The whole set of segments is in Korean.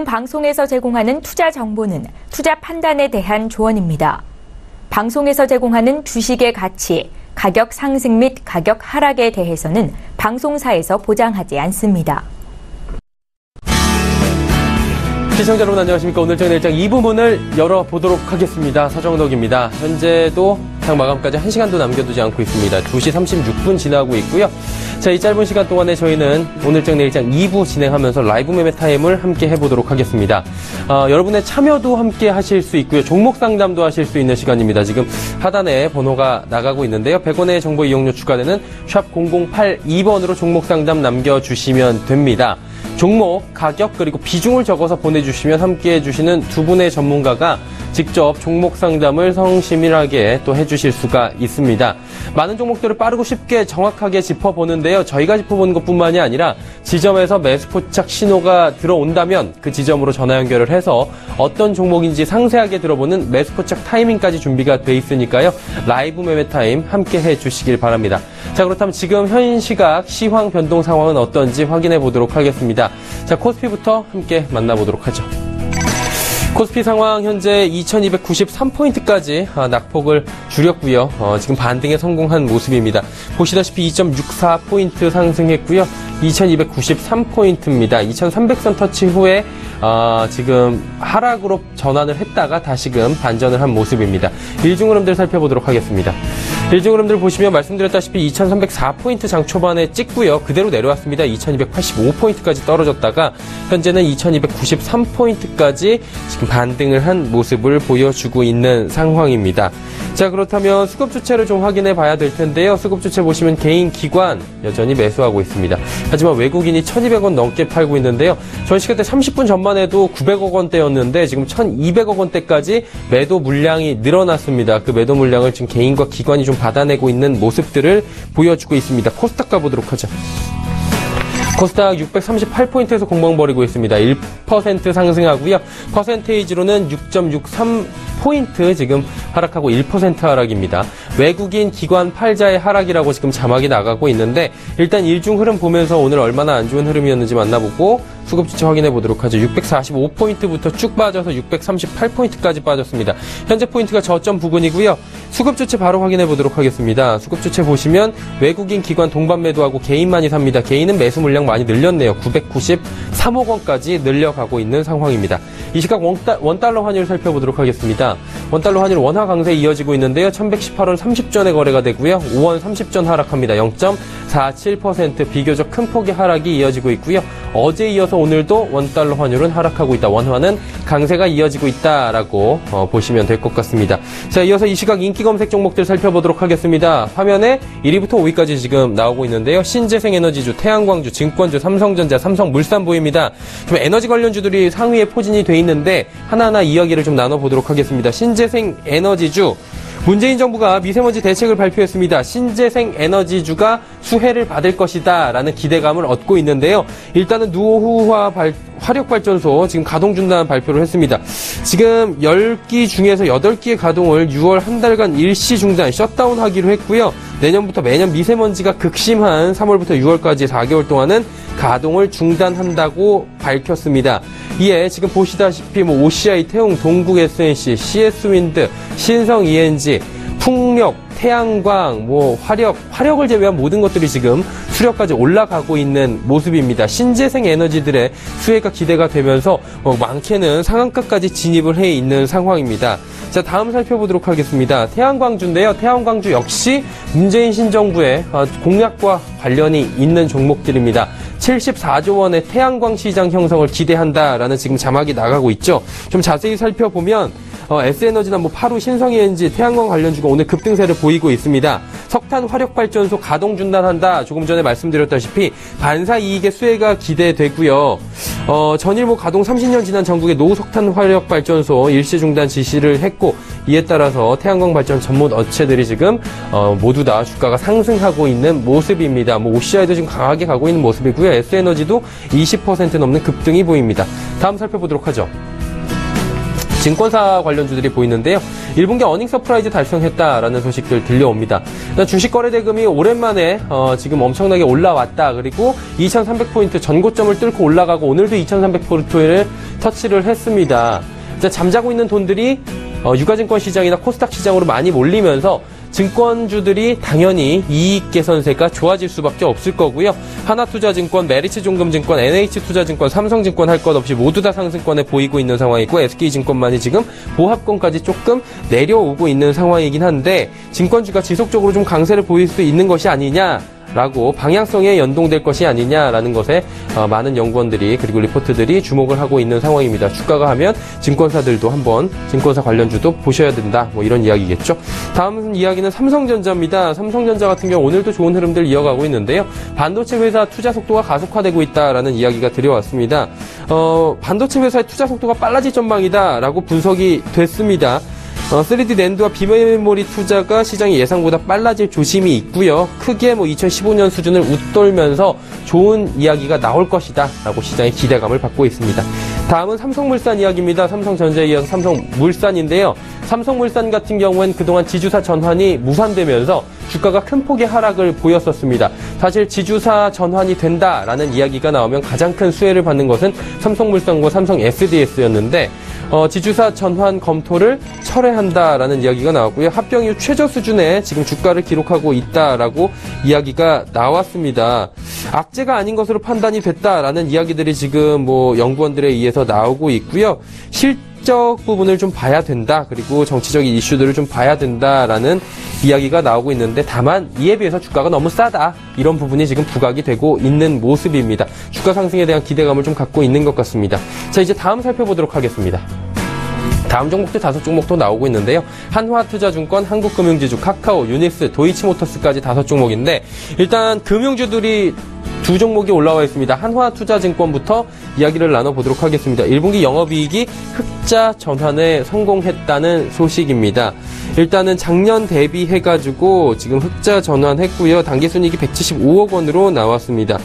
본 방송에서 제공하는 투자 정보는 투자 판단에 대한 조언입니다. 방송에서 제공하는 주식의 가치, 가격 상승 및 가격 하락에 대해서는 방송사에서 보장하지 않습니다. 시청자 여러분 안녕하십니까. 오늘장 내일장 2부 문을 열어보도록 하겠습니다. 서정덕입니다. 현재도 장 마감까지 1시간도 남겨두지 않고 있습니다. 2시 36분 지나고 있고요. 자, 이 짧은 시간 동안에 저희는 오늘장 내일장 2부 진행하면서 라이브 매매 타임을 함께 해보도록 하겠습니다. 여러분의 참여도 함께 하실 수 있고요. 종목 상담도 하실 수 있는 시간입니다. 지금 하단에 번호가 나가고 있는데요. 100원의 정보 이용료 추가되는 샵 0082번으로 종목 상담 남겨주시면 됩니다. 종목, 가격, 그리고 비중을 적어서 보내주시면 함께 해주시는 두 분의 전문가가 직접 종목 상담을 성심일하게 또 해주실 수가 있습니다. 많은 종목들을 빠르고 쉽게 정확하게 짚어보는데요. 저희가 짚어보는 것뿐만이 아니라 지점에서 매수 포착 신호가 들어온다면 그 지점으로 전화 연결을 해서 어떤 종목인지 상세하게 들어보는 매수 포착 타이밍까지 준비가 돼 있으니까요. 라이브 매매 타임 함께 해주시길 바랍니다. 자, 그렇다면 지금 현 시각 시황 변동 상황은 어떤지 확인해 보도록 하겠습니다. 자, 코스피부터 함께 만나보도록 하죠. 코스피 상황 현재 2293포인트까지 낙폭을 줄였고요. 지금 반등에 성공한 모습입니다. 보시다시피 2.64포인트 상승했고요. 2293포인트입니다. 2300선 터치 후에 지금 하락으로 전환을 했다가 다시금 반전을 한 모습입니다. 일중 흐름들 살펴보도록 하겠습니다. 일중 흐름들 보시면 말씀드렸다시피 2304포인트 장 초반에 찍고요. 그대로 내려왔습니다. 2285포인트까지 떨어졌다가 현재는 2293포인트까지 지금 반등을 한 모습을 보여주고 있는 상황입니다. 자, 그렇다면 수급 주체를 좀 확인해 봐야 될 텐데요. 수급 주체 보시면 개인 기관 여전히 매수하고 있습니다. 하지만 외국인이 1200원 넘게 팔고 있는데요. 전 시간 때 30분 전만 해도 900억 원대였는데 지금 1200억 원대까지 매도 물량이 늘어났습니다. 그 매도 물량을 지금 개인과 기관이 좀 받아내고 있는 모습들을 보여주고 있습니다. 코스닥 가보도록 하죠. 코스닥 638포인트에서 공방 벌이고 있습니다. 1% 상승하고요. 퍼센테이지로는 6.63포인트 지금 하락하고 1% 하락입니다. 외국인 기관 팔자의 하락이라고 지금 자막이 나가고 있는데 일단 일중 흐름 보면서 오늘 얼마나 안 좋은 흐름이었는지 만나보고 수급 주체 확인해 보도록 하죠. 645포인트부터 쭉 빠져서 638포인트까지 빠졌습니다. 현재 포인트가 저점 부근이고요. 수급 주체 바로 확인해 보도록 하겠습니다. 수급 주체 보시면 외국인 기관 동반 매도하고 개인만이 삽니다. 개인은 매수 물량 많이 늘렸네요. 993억 원까지 늘려가고 있는 상황입니다. 이 시각 원달러 환율 살펴보도록 하겠습니다. 원달러 환율 원화 강세 이어지고 있는데요. 1118원 30전에 거래가 되고요. 5원 30전 하락합니다. 0.47% 비교적 큰 폭의 하락이 이어지고 있고요. 어제 이어서 오늘도 원달러 환율은 하락하고 있다. 원화는 강세가 이어지고 있다라고 보시면 될 것 같습니다. 자, 이어서 이 시각 인기 검색 종목들 살펴보도록 하겠습니다. 화면에 1위부터 5위까지 지금 나오고 있는데요. 신재생에너지주, 태양광주, 증권주, 삼성전자, 삼성물산 보입니다. 좀 에너지 관련주들이 상위에 포진이 돼 있는데 하나하나 이야기를 좀 나눠보도록 하겠습니다. 신재생에너지주, 문재인 정부가 미세먼지 대책을 발표했습니다. 신재생에너지주가 수혜를 받을 것이다 라는 기대감을 얻고 있는데요. 일단은 노후화 화력발전소 지금 가동 중단 발표를 했습니다. 지금 10기 중에서 8기의 가동을 6월 한 달간 일시 중단, 셧다운 하기로 했고요. 내년부터 매년 미세먼지가 극심한 3월부터 6월까지 4개월 동안은 가동을 중단한다고 밝혔습니다. 이에 지금 보시다시피 OCI 태웅, 동국 SNC, CS윈드, 신성 ENG, 풍력, 태양광, 화력을 제외한 모든 것들이 지금 수력까지 올라가고 있는 모습입니다. 신재생 에너지들의 수혜가 기대가 되면서 많게는 상한가까지 진입을 해 있는 상황입니다. 자, 다음 살펴보도록 하겠습니다. 태양광주인데요. 태양광주 역시 문재인 신정부의 공약과 관련이 있는 종목들입니다. 74조 원의 태양광 시장 형성을 기대한다라는 지금 자막이 나가고 있죠. 좀 자세히 살펴보면 S에너지나 파루, 신성ENG, 태양광 관련주가 오늘 급등세를 보이고 있습니다. 석탄 화력발전소 가동 중단한다. 조금 전에 말씀드렸다시피 반사 이익의 수혜가 기대되고요. 전일 가동 30년 지난 전국의 노석탄 화력발전소 일시 중단 지시를 했고 이에 따라서 태양광 발전 전문 업체들이 지금 모두 다 주가가 상승하고 있는 모습입니다. OCI도 지금 강하게 가고 있는 모습이고요. S에너지도 20% 넘는 급등이 보입니다. 다음 살펴보도록 하죠. 증권사 관련주들이 보이는데요. 1분기 어닝 서프라이즈 달성했다라는 소식들 들려옵니다. 주식 거래 대금이 오랜만에 지금 엄청나게 올라왔다. 그리고 2,300포인트 전고점을 뚫고 올라가고 오늘도 2,300포인트를 터치를 했습니다. 잠자고 있는 돈들이 유가증권 시장이나 코스닥 시장으로 많이 몰리면서 증권주들이 당연히 이익 개선세가 좋아질 수밖에 없을 거고요. 하나투자증권, 메리츠종금증권, NH투자증권, 삼성증권 할 것 없이 모두 다 상승권에 보이고 있는 상황이고 SK증권만이 지금 보합권까지 조금 내려오고 있는 상황이긴 한데 증권주가 지속적으로 좀 강세를 보일 수 있는 것이 아니냐 라고 방향성에 연동될 것이 아니냐라는 것에 많은 연구원들이 그리고 리포트들이 주목을 하고 있는 상황입니다. 주가가 하면 증권사들도 한번 증권사 관련주도 보셔야 된다. 뭐 이런 이야기겠죠. 다음 이야기는 삼성전자입니다. 삼성전자 같은 경우 오늘도 좋은 흐름들 이어가고 있는데요. 반도체 회사 투자 속도가 가속화되고 있다라는 이야기가 들려왔습니다. 반도체 회사의 투자 속도가 빨라질 전망이다라고 분석이 됐습니다. 3D 낸드와 비메모리 투자가 시장의 예상보다 빨라질 조짐이 있고요. 크게 2015년 수준을 웃돌면서 좋은 이야기가 나올 것이다 라고 시장의 기대감을 받고 있습니다. 다음은 삼성물산 이야기입니다. 삼성전자에 이어서 삼성물산인데요. 삼성물산 같은 경우엔 그동안 지주사 전환이 무산되면서 주가가 큰 폭의 하락을 보였었습니다. 사실 지주사 전환이 된다라는 이야기가 나오면 가장 큰 수혜를 받는 것은 삼성물산과 삼성 SDS였는데 지주사 전환 검토를 철회한다라는 이야기가 나왔고요. 합병 이후 최저 수준에 지금 주가를 기록하고 있다라고 이야기가 나왔습니다. 악재가 아닌 것으로 판단이 됐다라는 이야기들이 지금 연구원들에 의해서 나오고 있고요. 실적 부분을 좀 봐야 된다. 그리고 정치적인 이슈들을 좀 봐야 된다라는 이야기가 나오고 있는데 다만 이에 비해서 주가가 너무 싸다. 이런 부분이 지금 부각이 되고 있는 모습입니다. 주가 상승에 대한 기대감을 좀 갖고 있는 것 같습니다. 자, 이제 다음 살펴보도록 하겠습니다. 다음 종목들 5종목도 나오고 있는데요. 한화투자증권, 한국금융지주, 카카오, 유닉스, 도이치모터스까지 5종목인데 일단 금융주들이 2종목이 올라와 있습니다. 한화투자증권부터 이야기를 나눠보도록 하겠습니다. 1분기 영업이익이 흑자 전환에 성공했다는 소식입니다. 일단은 작년 대비해가지고 지금 흑자 전환했고요. 당기순이익이 175억 원으로 나왔습니다.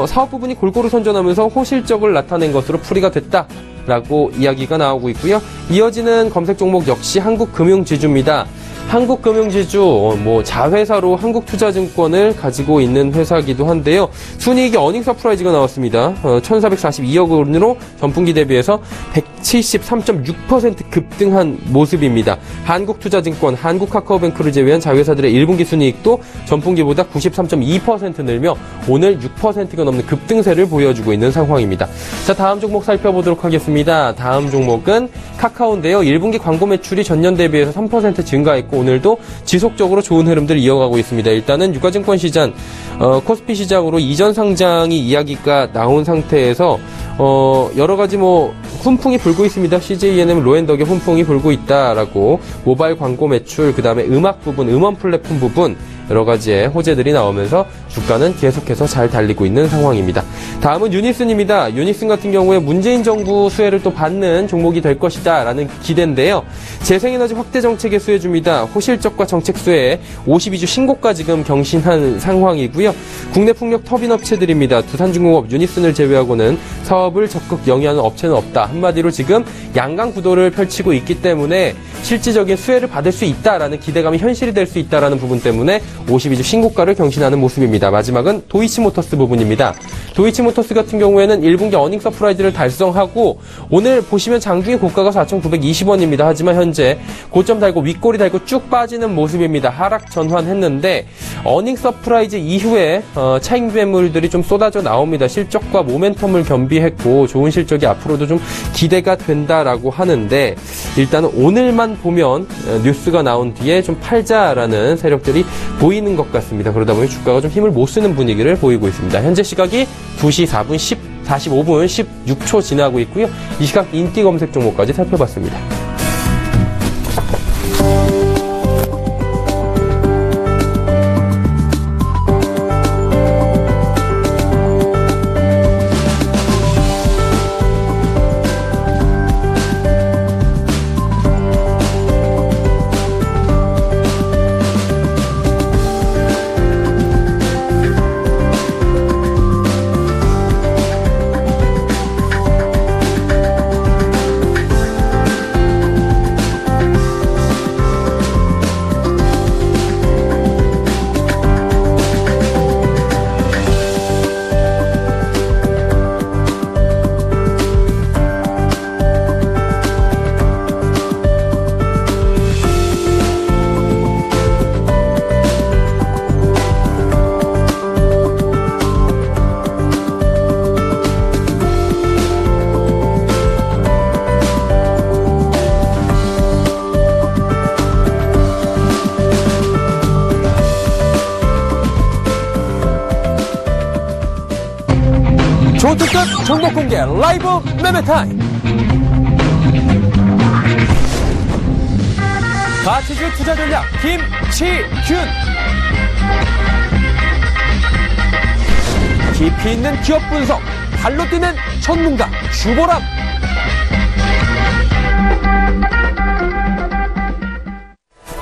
사업 부분이 골고루 선전하면서 호실적을 나타낸 것으로 풀이가 됐다. 라고 이야기가 나오고 있고요. 이어지는 검색 종목 역시 한국금융지주입니다. 한국금융지주 자회사로 한국투자증권을 가지고 있는 회사이기도 한데요. 순이익이 어닝 서프라이즈가 나왔습니다. 1,442억 원으로 전분기 대비해서 173.6% 급등한 모습입니다. 한국투자증권, 한국카카오뱅크를 제외한 자회사들의 1분기 순이익도 전분기보다 93.2% 늘며 오늘 6%가 넘는 급등세를 보여주고 있는 상황입니다. 자, 다음 종목 살펴보도록 하겠습니다. 다음 종목은 카카오인데요. 1분기 광고 매출이 전년 대비해서 3% 증가했고 오늘도 지속적으로 좋은 흐름들을 이어가고 있습니다. 일단은 유가증권 시장, 코스피 시장으로 이전 상장이 이야기가 나온 상태에서 여러 가지 훈풍이 불고 있습니다. CJENM 로엔덕의 훈풍이 불고 있다라고 모바일 광고 매출, 그 다음에 음악 부분, 음원 플랫폼 부분 여러 가지의 호재들이 나오면서 주가는 계속해서 잘 달리고 있는 상황입니다. 다음은 유닉슨입니다. 유닉슨 같은 경우에 문재인 정부 수혜를 또 받는 종목이 될 것이다 라는 기대인데요. 재생에너지 확대 정책의 수혜주입니다. 호실적과 정책 수혜에 52주 신고가 지금 경신한 상황이고요. 국내 풍력 터빈 업체들입니다. 두산중공업, 유닉슨을 제외하고는 사업을 적극 영위하는 업체는 없다. 한마디로 지금 양강 구도를 펼치고 있기 때문에 실질적인 수혜를 받을 수 있다라는 기대감이 현실이 될 수 있다라는 부분 때문에 52주 신고가를 경신하는 모습입니다. 마지막은 도이치모터스 부분입니다. 도이치모터스 같은 경우에는 1분기 어닝 서프라이즈를 달성하고 오늘 보시면 장중에 고가가 4,920원입니다. 하지만 현재 고점 달고 윗꼬리 달고 쭉 빠지는 모습입니다. 하락 전환했는데 어닝 서프라이즈 이후에 차익 매물들이 좀 쏟아져 나옵니다. 실적과 모멘텀을 겸비했고 좋은 실적이 앞으로도 좀 기대가 된다라고 하는데 일단은 오늘만 보면 뉴스가 나온 뒤에 좀 팔자라는 세력들이 보이는 것 같습니다. 그러다 보니 주가가 좀 힘을 못 쓰는 분위기를 보이고 있습니다. 현재 시각이 2시 45분 16초 지나고 있고요. 이 시각 인기 검색 종목까지 살펴봤습니다. 초특급 종목 공개 라이브 매매타임. 가치주 투자 전략 김치균. 깊이 있는 기업 분석, 발로 뛰는 전문가 주보람.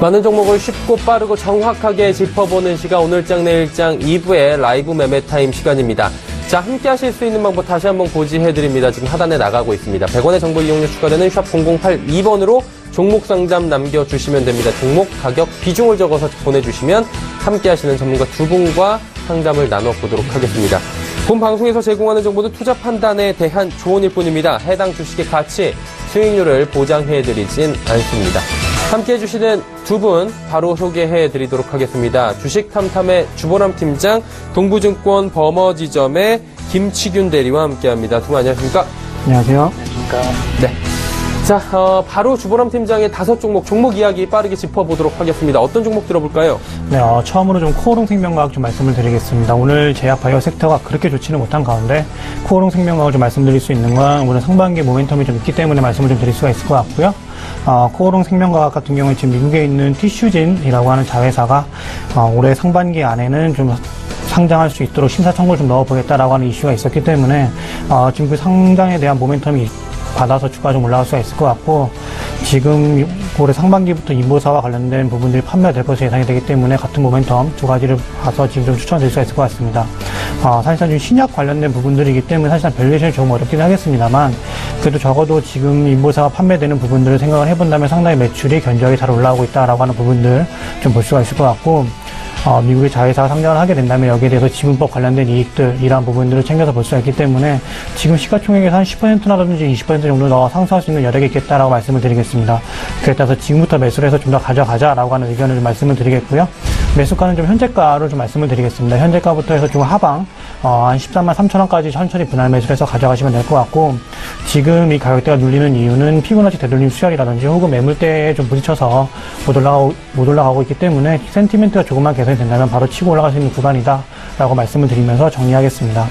많은 종목을 쉽고 빠르고 정확하게 짚어보는 시간, 오늘장 내일장 2부의 라이브 매매타임 시간입니다. 자, 함께 하실 수 있는 방법 다시 한번 고지해드립니다. 지금 하단에 나가고 있습니다. 100원의 정보 이용료 추가되는 샵 0082번으로 종목 상담 남겨주시면 됩니다. 종목 가격 비중을 적어서 보내주시면 함께 하시는 전문가 두 분과 상담을 나눠보도록 하겠습니다. 본 방송에서 제공하는 정보는 투자 판단에 대한 조언일 뿐입니다. 해당 주식의 가치, 수익률을 보장해드리진 않습니다. 함께 해주시는 두 분 바로 소개해드리도록 하겠습니다. 주식탐탐의 주보람 팀장, 동부증권 버머지점의 김치균 대리와 함께합니다. 두 분 안녕하십니까? 안녕하세요. 네. 자, 바로 주보람 팀장의 5종목, 종목 이야기 빠르게 짚어보도록 하겠습니다. 어떤 종목 들어볼까요? 네, 처음으로 좀 코오롱 생명과학 좀 말씀을 드리겠습니다. 오늘 제약 바이오 섹터가 그렇게 좋지는 못한 가운데 코오롱 생명과학을 좀 말씀드릴 수 있는 건 오늘 상반기 모멘텀이 좀 있기 때문에 말씀을 좀 드릴 수가 있을 것 같고요. 코오롱 생명과학 같은 경우에 지금 미국에 있는 티슈진이라고 하는 자회사가 올해 상반기 안에는 좀 상장할 수 있도록 심사 청구를 좀 넣어보겠다라고 하는 이슈가 있었기 때문에 지금 그 상장에 대한 모멘텀이 받아서 주가가 좀 올라갈 수가 있을 것 같고, 지금 올해 상반기부터 인보사와 관련된 부분들이 판매될 것으로 예상이 되기 때문에 같은 모멘텀 두 가지를 봐서 지금 좀 추천드릴 수가 있을 것 같습니다. 사실상 좀 신약 관련된 부분들이기 때문에 사실상 밸류에이션이 조금 어렵긴 하겠습니다만, 그래도 적어도 지금 인보사가 판매되는 부분들을 생각을 해본다면 상당히 매출이 견조하게 잘 올라오고 있다라고 하는 부분들 좀 볼 수가 있을 것 같고, 미국의 자회사가 상장을 하게 된다면 여기에 대해서 지분법 관련된 이익들, 이러한 부분들을 챙겨서 볼 수가 있기 때문에 지금 시가총액에서 한 10%나든지 20% 정도 더 상승할 수 있는 여력이 있겠다라고 말씀을 드리겠습니다. 그에 따라서 지금부터 매수를 해서 좀 더 가져가자라고 하는 의견을 좀 말씀을 드리겠고요. 매수가는 좀 현재가를 좀 말씀을 드리겠습니다. 현재가부터 해서 좀 하방, 한 13만 3천 원까지 천천히 분할 매수를 해서 가져가시면 될 것 같고, 지금 이 가격대가 눌리는 이유는 피보나치 되돌림 수혈이라든지 혹은 매물대에 좀 부딪혀서 못 올라가고 있기 때문에 센티멘트가 조금만 개선이 된다면 바로 치고 올라갈 수 있는 구간이다 라고 말씀을 드리면서 정리하겠습니다.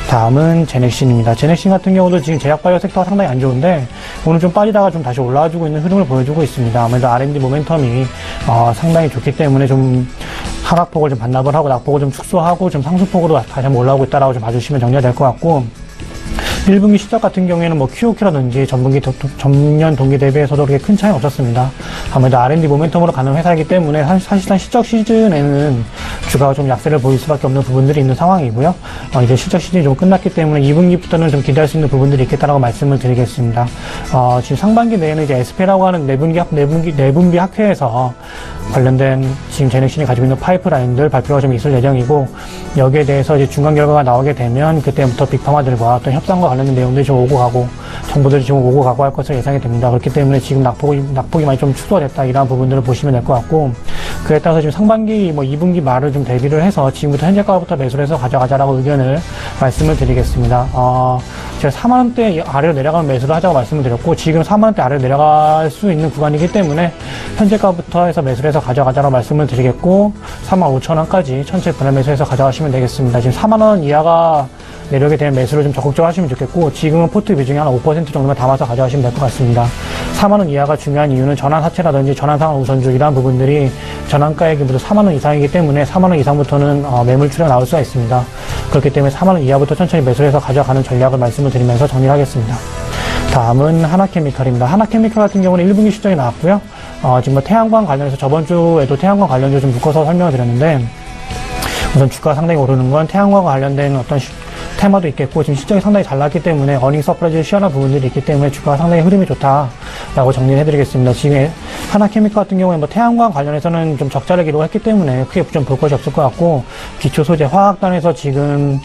다음은 제넥신입니다. 제넥신 같은 경우도 지금 제약바이오 섹터가 상당히 안 좋은데 오늘 좀 빠지다가 좀 다시 올라와주고 있는 흐름을 보여주고 있습니다. 아무래도 R&D 모멘텀이 상당히 좋기 때문에 좀 하락폭을 좀 반납을 하고 낙폭을 좀 축소하고 좀 상승폭으로 다시 한번 올라오고 있다라고 좀 봐주시면 정리가 될 것 같고, 1분기 실적 같은 경우에는 뭐 QOQ라든지 전년 동기 대비해서도 그렇게 큰 차이는 없었습니다. 아무래도 R&D 모멘텀으로 가는 회사이기 때문에 사실상 실적 시즌에는 주가가 좀 약세를 보일 수밖에 없는 부분들이 있는 상황이고요. 이제 실적 시즌이 좀 끝났기 때문에 2분기부터는 좀 기대할 수 있는 부분들이 있겠다라고 말씀을 드리겠습니다. 지금 상반기 내에는 이제 SP라고 하는 내분기 학회에서 관련된 지금 제넥신이 가지고 있는 파이프라인들 발표가 좀 있을 예정이고, 여기에 대해서 이제 중간 결과가 나오게 되면 그때부터 빅파마들과 어떤 협상과 관련된 내용들이 좀 오고 가고 정보들이 좀 오고 가고 할 것으로 예상이 됩니다. 그렇기 때문에 지금 낙폭이 많이 좀 축소가 됐다, 이러한 부분들을 보시면 될 것 같고, 그에 따라서 지금 상반기 2분기 말을 좀 대비를 해서 지금부터 현재가부터 매수를 해서 가져가자라고 의견을 말씀을 드리겠습니다. 제가 4만원대 아래로 내려가면 매수를 하자고 말씀을 드렸고, 지금 4만원대 아래로 내려갈 수 있는 구간이기 때문에 현재가부터 해서 매수를 해서 가져가자라고 말씀을 드리겠고, 45,000원까지 천천히 분할 매수해서 가져가시면 되겠습니다. 지금 4만원 이하가 내력에 대한 매수를 좀 적극적으로 하시면 좋겠고, 지금은 포트 비중이 한 5% 정도만 담아서 가져가시면 될 것 같습니다. 4만원 이하가 중요한 이유는 전환 사채라든지 전환 상환 우선주, 이러한 부분들이 전환가액이 모두 4만원 이상이기 때문에 4만원 이상부터는 매물 출현 나올 수가 있습니다. 그렇기 때문에 4만원 이하부터 천천히 매수를 해서 가져가는 전략을 말씀을 드리면서 정리를 하겠습니다. 다음은 하나케미칼입니다. 하나케미칼 같은 경우는 1분기 실적이 나왔고요. 지금 뭐 태양광 관련해서 저번 주에도 태양광 관련주 좀 묶어서 설명을 드렸는데, 우선 주가가 상당히 오르는 건 태양광과 관련된 어떤 테마도 있겠고, 지금 실적이 상당히 잘 나왔기 때문에 어닝 서프라이즈 시원한 부분들이 있기 때문에 주가가 상당히 흐름이 좋다라고 정리를 해드리겠습니다. 지금 하나케미칼 같은 경우에 뭐 태양광 관련해서는 좀 적자를 기록했기 때문에 크게 좀 볼 것이 없을 것 같고, 기초 소재 화학단에서 지금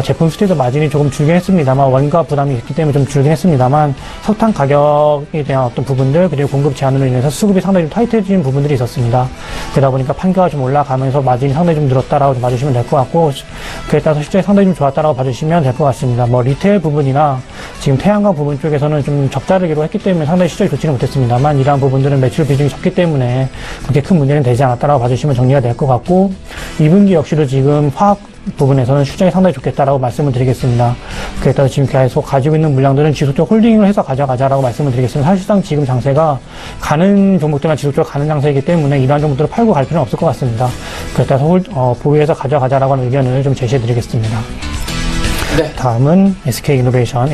제품 수주도 마진이 조금 줄긴 했습니다만, 원가 부담이 있기 때문에 좀 줄긴 했습니다만, 석탄 가격에 대한 어떤 부분들, 그리고 공급 제한으로 인해서 수급이 상당히 좀 타이트해진 부분들이 있었습니다. 그러다 보니까 판교가 좀 올라가면서 마진이 상당히 좀 늘었다라고 좀 봐주시면 될 것 같고, 그에 따라서 실적이 상당히 좀 좋았다라고 봐주시면 될 것 같습니다. 뭐 리테일 부분이나 지금 태양광 부분 쪽에서는 좀 적자를 기록했기 때문에 상당히 실적이 좋지는 못했습니다만, 이러한 부분들은 매출 비중이 적기 때문에 그렇게 큰 문제는 되지 않았다라고 봐주시면 정리가 될 것 같고, 2분기 역시도 지금 부분에서는 실적이 상당히 좋겠다라고 말씀을 드리겠습니다. 그에 따라서 지금 계속 가지고 있는 물량들은 지속적으로 홀딩을 해서 가져가자라고 말씀을 드리겠습니다. 사실상 지금 장세가 가는 종목들만 지속적으로 가는 장세이기 때문에 이러한 종목들을 팔고 갈 필요는 없을 것 같습니다. 그에 따라서 보유해서 가져가자라고 하는 의견을 좀 제시해 드리겠습니다. 네. 다음은 SK이노베이션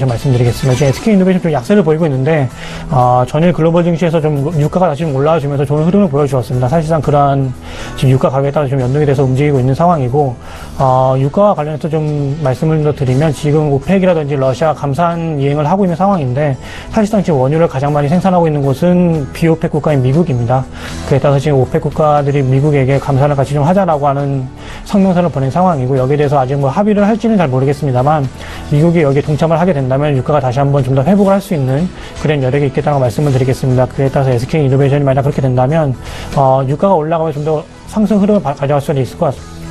말씀드리겠습니다. 지금 SK이노베이션 좀 약세를 보이고 있는데, 전일 글로벌 증시에서 좀 유가가 다시 좀 올라와주면서 좋은 흐름을 보여주었습니다. 사실상 그러한 지금 유가 가격에 따라 좀 연동이 돼서 움직이고 있는 상황이고, 유가와 관련해서 좀 말씀을 더 드리면 지금 오펙이라든지 러시아 감산 이행을 하고 있는 상황인데, 사실상 지금 원유를 가장 많이 생산하고 있는 곳은 비오펙 국가인 미국입니다. 그에 따라서 지금 오펙 국가들이 미국에게 감산을 같이 좀 하자라고 하는 성명서를 보낸 상황이고, 여기에 대해서 아직 뭐 합의를 할지는 잘 모르겠습니다만 미국이 여기에 동참을 하게 된다면 유가가 다시 한번 좀 더 회복을 할 수 있는 그런 여력이 있겠다고 말씀을 드리겠습니다. 그에 따라서 SK이노베이션이 만약 그렇게 된다면 유가가 올라가면 좀 더 상승 흐름을 가져갈 수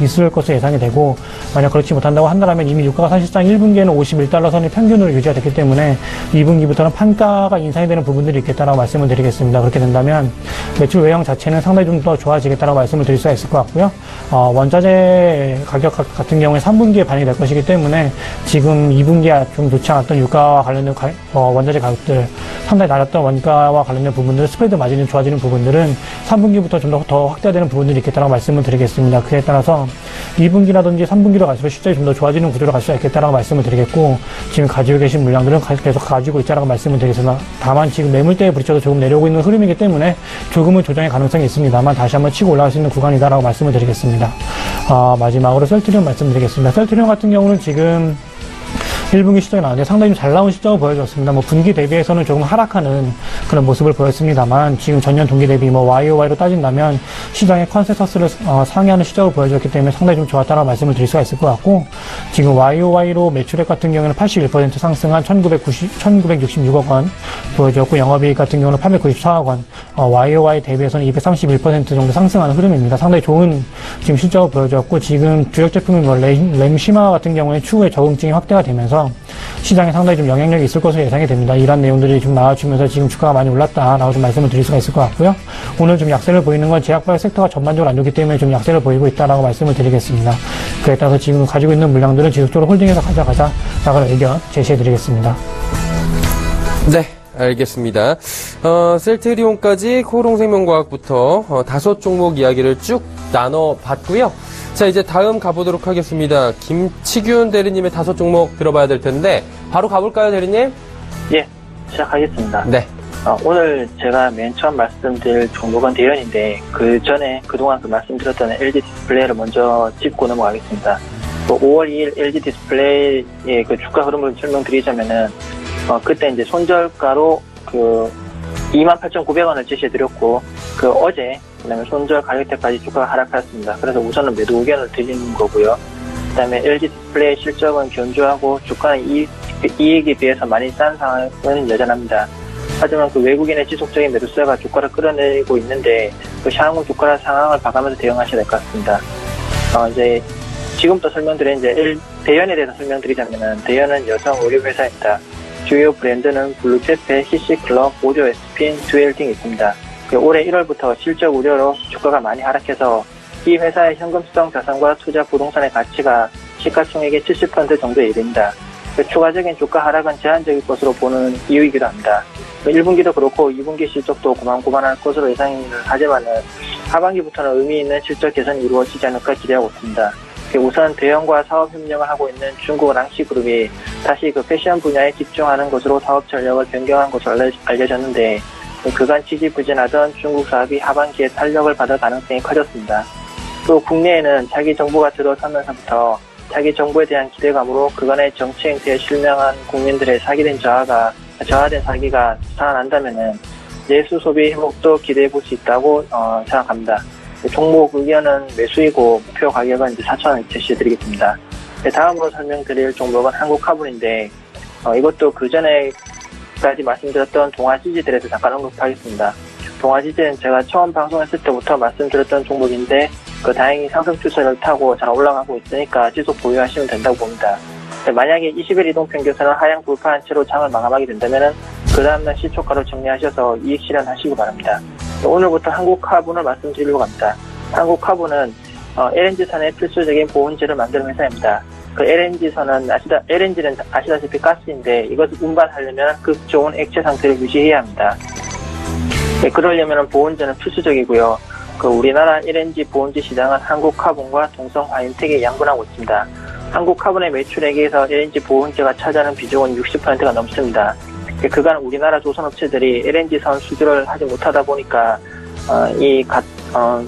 있을 것으로 예상이 되고, 만약 그렇지 못한다고 한다면 이미 유가가 사실상 1분기에는 51달러 선의 평균으로 유지가 됐기 때문에 2분기부터는 판가가 인상이 되는 부분들이 있겠다라고 말씀을 드리겠습니다. 그렇게 된다면 매출 외형 자체는 상당히 좀 더 좋아지겠다라고 말씀을 드릴 수가 있을 것 같고요. 원자재 가격 같은 경우에 3분기에 반영이 될 것이기 때문에 지금 2분기에 좀 좋지 않았던 유가와 관련된 원자재 가격들, 상당히 낮았던 원가와 관련된 부분들, 스프레드 마진이 좋아지는 부분들은 3분기부터 좀 더 확대되는 부분들이 있겠다라고 말씀을 드리겠습니다. 그에 따라서 2분기라든지 3분기로 갈수록 실적이 좀 더 좋아지는 구조로 갈 수 있겠다라고 말씀을 드리겠고, 지금 가지고 계신 물량들은 계속 가지고 있자라고 말씀을 드리겠습니다. 다만 지금 매물대에 부딪혀서 조금 내려오고 있는 흐름이기 때문에 조금은 조정의 가능성이 있습니다만 다시 한번 치고 올라갈 수 있는 구간이다라고 말씀을 드리겠습니다. 마지막으로 셀트리온 말씀드리겠습니다. 셀트리온 같은 경우는 지금 1분기 실적이 나왔는데 상당히 잘 나온 실적을 보여줬습니다. 분기 대비해서는 조금 하락하는 그런 모습을 보였습니다만, 지금 전년 동기 대비 YOY로 따진다면 시장의 컨센서스를 상회하는 실적을 보여줬기 때문에 상당히 좀 좋았다라고 말씀을 드릴 수가 있을 것 같고, 지금 YOY로 매출액 같은 경우는 81% 상승한 1966억 원 보여줬고, 영업이익 같은 경우는 894억 원, YOY 대비해서는 231% 정도 상승하는 흐름입니다. 상당히 좋은 지금 실적을 보여줬고, 지금 주력 제품인 램시마 같은 경우에 추후에 적응증이 확대가 되면서 시장에 상당히 좀 영향력이 있을 것으로 예상이 됩니다. 이런 내용들이 좀 나와주면서 지금 주가가 많이 올랐다라고 좀 말씀을 드릴 수가 있을 것 같고요. 오늘 좀 약세를 보이는 건 제약바이오 섹터가 전반적으로 안 좋기 때문에 좀 약세를 보이고 있다라고 말씀을 드리겠습니다. 그에 따라서 지금 가지고 있는 물량들은 지속적으로 홀딩해서 가져가자라고 의견 제시해 드리겠습니다. 네. 알겠습니다. 셀트리온까지 코오롱생명과학부터 5 종목 이야기를 쭉 나눠봤고요. 자, 이제 다음 가보도록 하겠습니다. 김치균 대리님의 5 종목 들어봐야 될 텐데 바로 가볼까요, 대리님? 예, 시작하겠습니다. 네. 오늘 제가 맨 처음 말씀드릴 종목은 대연인데, 그 전에 그동안 말씀드렸던 LG 디스플레이를 먼저 짚고 넘어가겠습니다. 5월 2일 LG 디스플레이의 그 주가 흐름을 설명드리자면은, 그때 이제 손절가로 28,900원을 제시해드렸고, 어제, 그다음에 손절 가격대까지 주가가 하락하였습니다. 그래서 우선은 매도 의견을 드리는 거고요. 그다음에 LG 디스플레이 실적은 견조하고 주가는 이익에 비해서 많이 싼 상황은 여전합니다. 하지만 외국인의 지속적인 매도세가 주가를 끌어내리고 있는데, 향후 주가 상황을 봐가면서 대응하셔야 될 것 같습니다. 이제 지금부터 설명드린 대연에 대해서 설명드리자면은, 대연은 여성 의류 회사입니다. 주요 브랜드는 블루체페, CC클럽, 오조 에스핀, 듀엘 등이 있습니다. 올해 1월부터 실적 우려로 주가가 많이 하락해서 이 회사의 현금성 자산과 투자 부동산의 가치가 시가총액의 70% 정도에 이릅니다. 추가적인 주가 하락은 제한적일 것으로 보는 이유이기도 합니다. 1분기도 그렇고 2분기 실적도 고만고만할 것으로 예상을 하지만은 하반기부터는 의미 있는 실적 개선이 이루어지지 않을까 기대하고 있습니다. 우선 대형과 사업 협력을 하고 있는 중국 랑시그룹이 다시 패션 분야에 집중하는 것으로 사업 전략을 변경한 것으로 알려졌는데, 그간 지지부진하던 중국 사업이 하반기에 탄력을 받을 가능성이 커졌습니다. 또 국내에는 자기 정부가 들어서면서부터 자기 정부에 대한 기대감으로 그간의 정치 행태에 실명한 국민들의 저하된 사기가 살아난다면은 내수 소비 회복도 기대해 볼 수 있다고 생각합니다. 종목 의견은 매수이고 목표 가격은 4,000원 제시해 드리겠습니다. 다음으로 설명드릴 종목은 한국화분인데, 이것도 그 전에까지 말씀드렸던 동아지지들에서 잠깐 언급하겠습니다. 동아지지는 제가 처음 방송했을 때부터 말씀드렸던 종목인데, 다행히 상승 추세를 타고 잘 올라가고 있으니까 지속 보유하시면 된다고 봅니다. 만약에 20일 이동평균선을 하향 돌파한 채로 장을 마감하게 된다면 그 다음날 시초가로 정리하셔서 이익 실현하시기 바랍니다. 오늘부터 한국화분을 말씀드리려고 합니다. 한국화분은 LNG선의 필수적인 보온재를 만드는 회사입니다. 그 LNG는 아시다시피 가스인데 이것을 운반하려면 극 좋은 액체 상태를 유지해야 합니다. 네, 그러려면 보온재는 필수적이고요. 그 우리나라 LNG 보온재 시장은 한국카본과 동성화인텍이 양분하고 있습니다. 한국카본의 매출액에서 LNG 보온재가 차지하는 비중은 60%가 넘습니다. 그간 우리나라 조선업체들이 LNG선 수주를 하지 못하다 보니까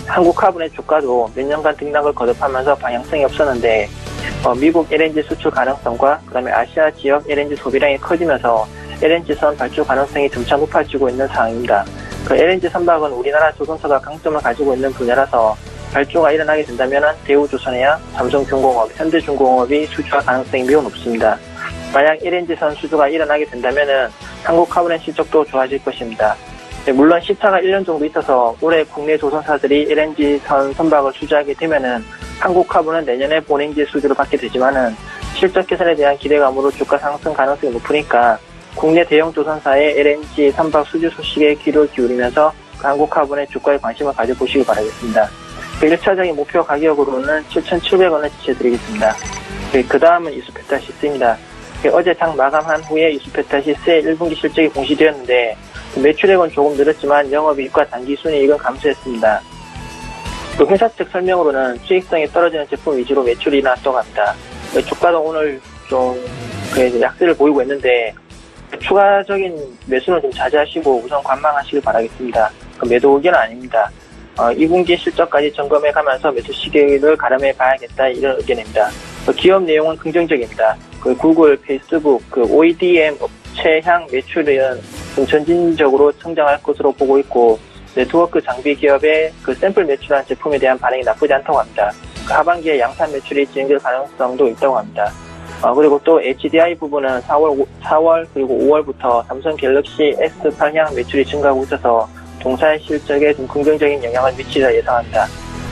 한국카본의 주가도 몇 년간 등락을 거듭하면서 방향성이 없었는데 미국 LNG 수출 가능성과 그다음에 아시아 지역 LNG 소비량이 커지면서 LNG선 발주 가능성이 점차 높아지고 있는 상황입니다. 그 LNG 선박은 우리나라 조선사가 강점을 가지고 있는 분야라서 발주가 일어나게 된다면 대우조선이나 삼성중공업, 현대중공업이 수주할 가능성이 매우 높습니다. 만약 LNG선 수주가 일어나게 된다면 한국카본의 실적도 좋아질 것입니다. 물론 시차가 1년 정도 있어서 올해 국내 조선사들이 LNG선 선박을 수주하게 되면 한국카본은 내년에 본행지 수주를 받게 되지만 실적 개선에 대한 기대감으로 주가 상승 가능성이 높으니까 국내 대형 조선사의 LNG 선박 수주 소식에 귀를 기울이면서 한국카본의 주가에 관심을 가져보시기 바라겠습니다. 1차적인 목표 가격으로는 7,700원을 지시해드리겠습니다. 그 다음은 이수페타시스입니다. 어제 장 마감한 후에 이수페타시스의 1분기 실적이 공시되었는데 매출액은 조금 늘었지만 영업이익과 단기순이익은 감소했습니다. 그 회사 측 설명으로는 수익성이 떨어지는 제품 위주로 매출이 나왔다고 합니다. 주가도 오늘 좀 약세를 보이고 있는데 추가적인 매수는 좀 자제하시고 우선 관망하시길 바라겠습니다. 매도 의견은 아닙니다. 2분기 실적까지 점검해 가면서 매수 시기를 가름해 봐야겠다 이런 의견입니다. 기업 내용은 긍정적입니다. 구글, 페이스북, OEDM 업체향 매출은 좀 전진적으로 성장할 것으로 보고 있고 네트워크 장비 기업의 샘플 매출한 제품에 대한 반응이 나쁘지 않다고 합니다. 하반기에 양산 매출이 진행될 가능성도 있다고 합니다. 그리고 또 HDI 부분은 4월 그리고 5월부터 삼성 갤럭시 S8향 매출이 증가하고 있어서 동사의 실적에 좀 긍정적인 영향을 미치리라 예상합니다.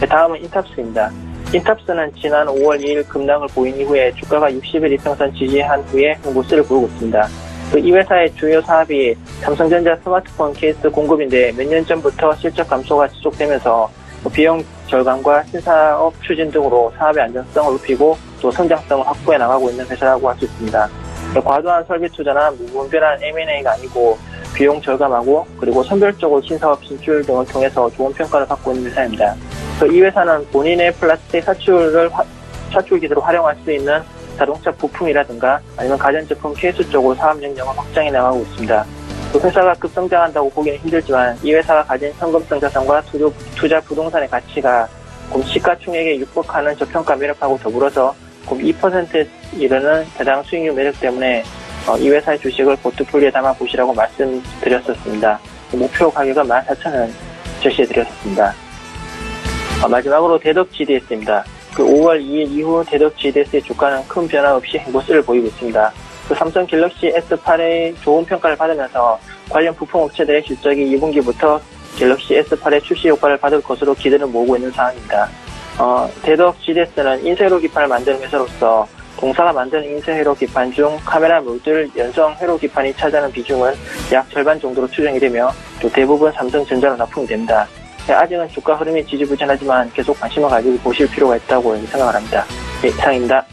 다음은 인탑스입니다. 인탑스는 지난 5월 2일 급락을 보인 이후에 주가가 60일 이평선 지지한 후에 모습을 보이고 있습니다. 이 회사의 주요 사업이 삼성전자 스마트폰 케이스 공급인데 몇 년 전부터 실적 감소가 지속되면서 비용 절감과 신사업 추진 등으로 사업의 안정성을 높이고 또 성장성을 확보해 나가고 있는 회사라고 할 수 있습니다. 과도한 설비 투자나 무분별한 M&A가 아니고 비용 절감하고 그리고 선별적으로 신사업 진출 등을 통해서 좋은 평가를 받고 있는 회사입니다. 이 회사는 본인의 플라스틱 사출 기술을 활용할 수 있는 자동차 부품이라든가 아니면 가전제품 케이스 쪽으로 사업 영역을 확장해 나가고 있습니다. 회사가 급성장한다고 보기는 힘들지만 이 회사가 가진 현금성 자산과 투자 부동산의 가치가 시가총액에 육박하는 저평가 매력하고 더불어서 2%에 이르는 배당 수익률 매력 때문에 이 회사의 주식을 포트폴리오에 담아 보시라고 말씀드렸었습니다. 목표 가격은 14,000원 제시해드렸습니다. 마지막으로 대덕 GDS입니다. 5월 2일 이후 대덕 GDS의 주가는 큰 변화 없이 행보세를 보이고 있습니다. 삼성 갤럭시 S8의 좋은 평가를 받으면서 관련 부품 업체들의 실적이 2분기부터 갤럭시 S8의 출시 효과를 받을 것으로 기대를 모으고 있는 상황입니다. 대덕 GDS는 인쇄회로 기판을 만드는 회사로서 동사가 만드는 인쇄회로 기판 중 카메라 모듈 연성 회로 기판이 차지하는 비중은 약 절반 정도로 추정이 되며 또 대부분 삼성전자로 납품이 됩니다. 아직은 주가 흐름이 지지부진하지만 계속 관심을 가지고 보실 필요가 있다고 생각을 합니다. 네, 이상입니다.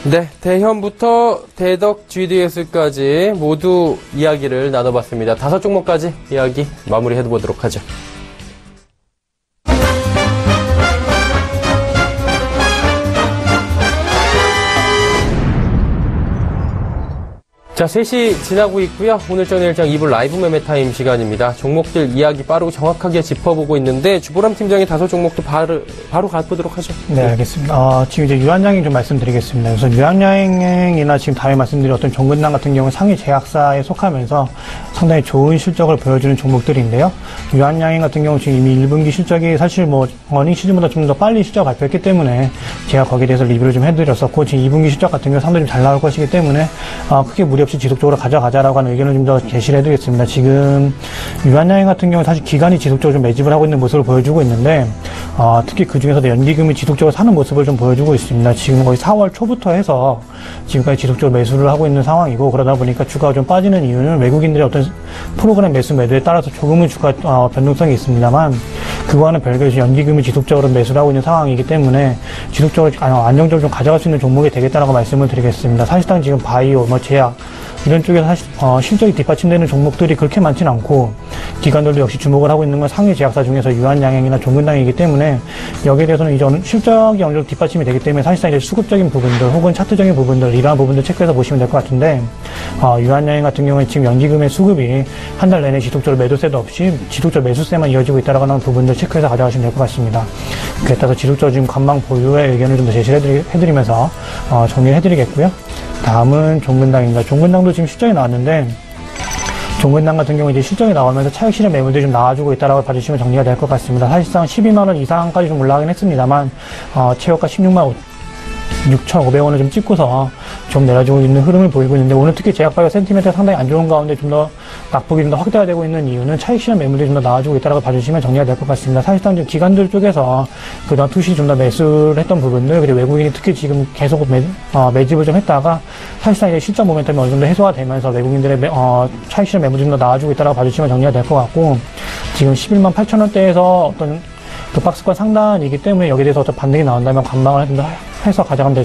네, 대현부터 대덕 GDS까지 모두 이야기를 나눠봤습니다. 5종목까지 이야기 마무리해보도록 하죠. 자, 3시 지나고 있고요. 오늘 정일장 2부 라이브 매매 타임 시간입니다. 종목들 이야기 빠르고 정확하게 짚어보고 있는데 주보람 팀장의 5종목도 바로 가보도록 하죠. 네, 알겠습니다. 지금 이제 유한양행 좀 말씀드리겠습니다. 그래서 유한양행이나 지금 다음에 말씀드린 어떤 종근당 같은 경우는 상위 제약사에 속하면서 상당히 좋은 실적을 보여주는 종목들인데요. 유한양행 같은 경우 지금 이미 1분기 실적이 사실 어닝 시즌보다 좀 더 빨리 실적 발표했기 때문에 제가 거기에 대해서 리뷰를 좀 해드렸었고 지금 2분기 실적 같은 경우 상당히 좀 잘 나올 것이기 때문에 크게 무리 없이 지속적으로 가져가자라고 하는 의견을 좀 더 제시를 해드리겠습니다. 지금 유한양행 같은 경우 사실 기관이 지속적으로 좀 매집을 하고 있는 모습을 보여주고 있는데 특히 그 중에서도 연기금이 지속적으로 사는 모습을 좀 보여주고 있습니다. 지금 거의 4월 초부터 해서 지금까지 지속적으로 매수를 하고 있는 상황이고 그러다 보니까 주가가 좀 빠지는 이유는 외국인들의 어떤 프로그램 매수에 따라서 조금은 주가 변동성이 있습니다만 그거와는 별개로 연기금을 지속적으로 매수를 하고 있는 상황이기 때문에 지속적으로 안정적으로 좀 가져갈 수 있는 종목이 되겠다라고 말씀을 드리겠습니다. 사실상 지금 바이오, 제약 이런 쪽에서 사실 실적이 뒷받침되는 종목들이 그렇게 많지는 않고 기관들도 역시 주목을 하고 있는 건 상위 제약사 중에서 유한양행이나 종근당이기 때문에 여기에 대해서는 이제 실적이 어느 정도 뒷받침이 되기 때문에 사실상 이제 수급적인 부분들 혹은 차트적인 부분들 이러한 부분들 체크해서 보시면 될 것 같은데 유한양행 같은 경우에 지금 연기금의 수급이 한 달 내내 지속적으로 매도세도 없이 지속적으로 매수세만 이어지고 있다라고 하는 부분들 체크해서 가져가시면 될 것 같습니다. 그에 따라서 지속적으로 지금 관망 보유의 의견을 좀 더 제시를 해드리면서 정리를 해드리겠고요. 다음은 종근당입니다. 종근당도 지금 실적이 나왔는데 종근당 같은 경우 이제 실적이 나오면서 차익 실현 매물들이 좀 나와주고 있다라고 봐주시면 정리가 될 것 같습니다. 사실상 12만원 이상까지 좀 올라가긴 했습니다만 최고가 16만 6,500원을 좀 찍고서 좀 내려주고 있는 흐름을 보이고 있는데 오늘 특히 제약바이오 센티멘트가 상당히 안 좋은 가운데 좀 더 낙폭이 좀 더 확대가 되고 있는 이유는 차익 실현 매물들이 좀 더 나와주고 있다고 봐주시면 정리가 될 것 같습니다. 사실상 지금 기관들 쪽에서 그동안 투시 좀 더 매수를 했던 부분들 그리고 외국인이 특히 지금 계속 매집을 좀 했다가 사실상 이제 실적 모멘텀이 어느 정도 해소가 되면서 외국인들의 차익 실현 매물들이 좀 더 나와주고 있다고 봐주시면 정리가 될 것 같고 지금 11만 8천원대에서 어떤 그 박스권 상단이기 때문에 여기에 대해서 어떤 반등이 나온다면 관망을 해서 가져가면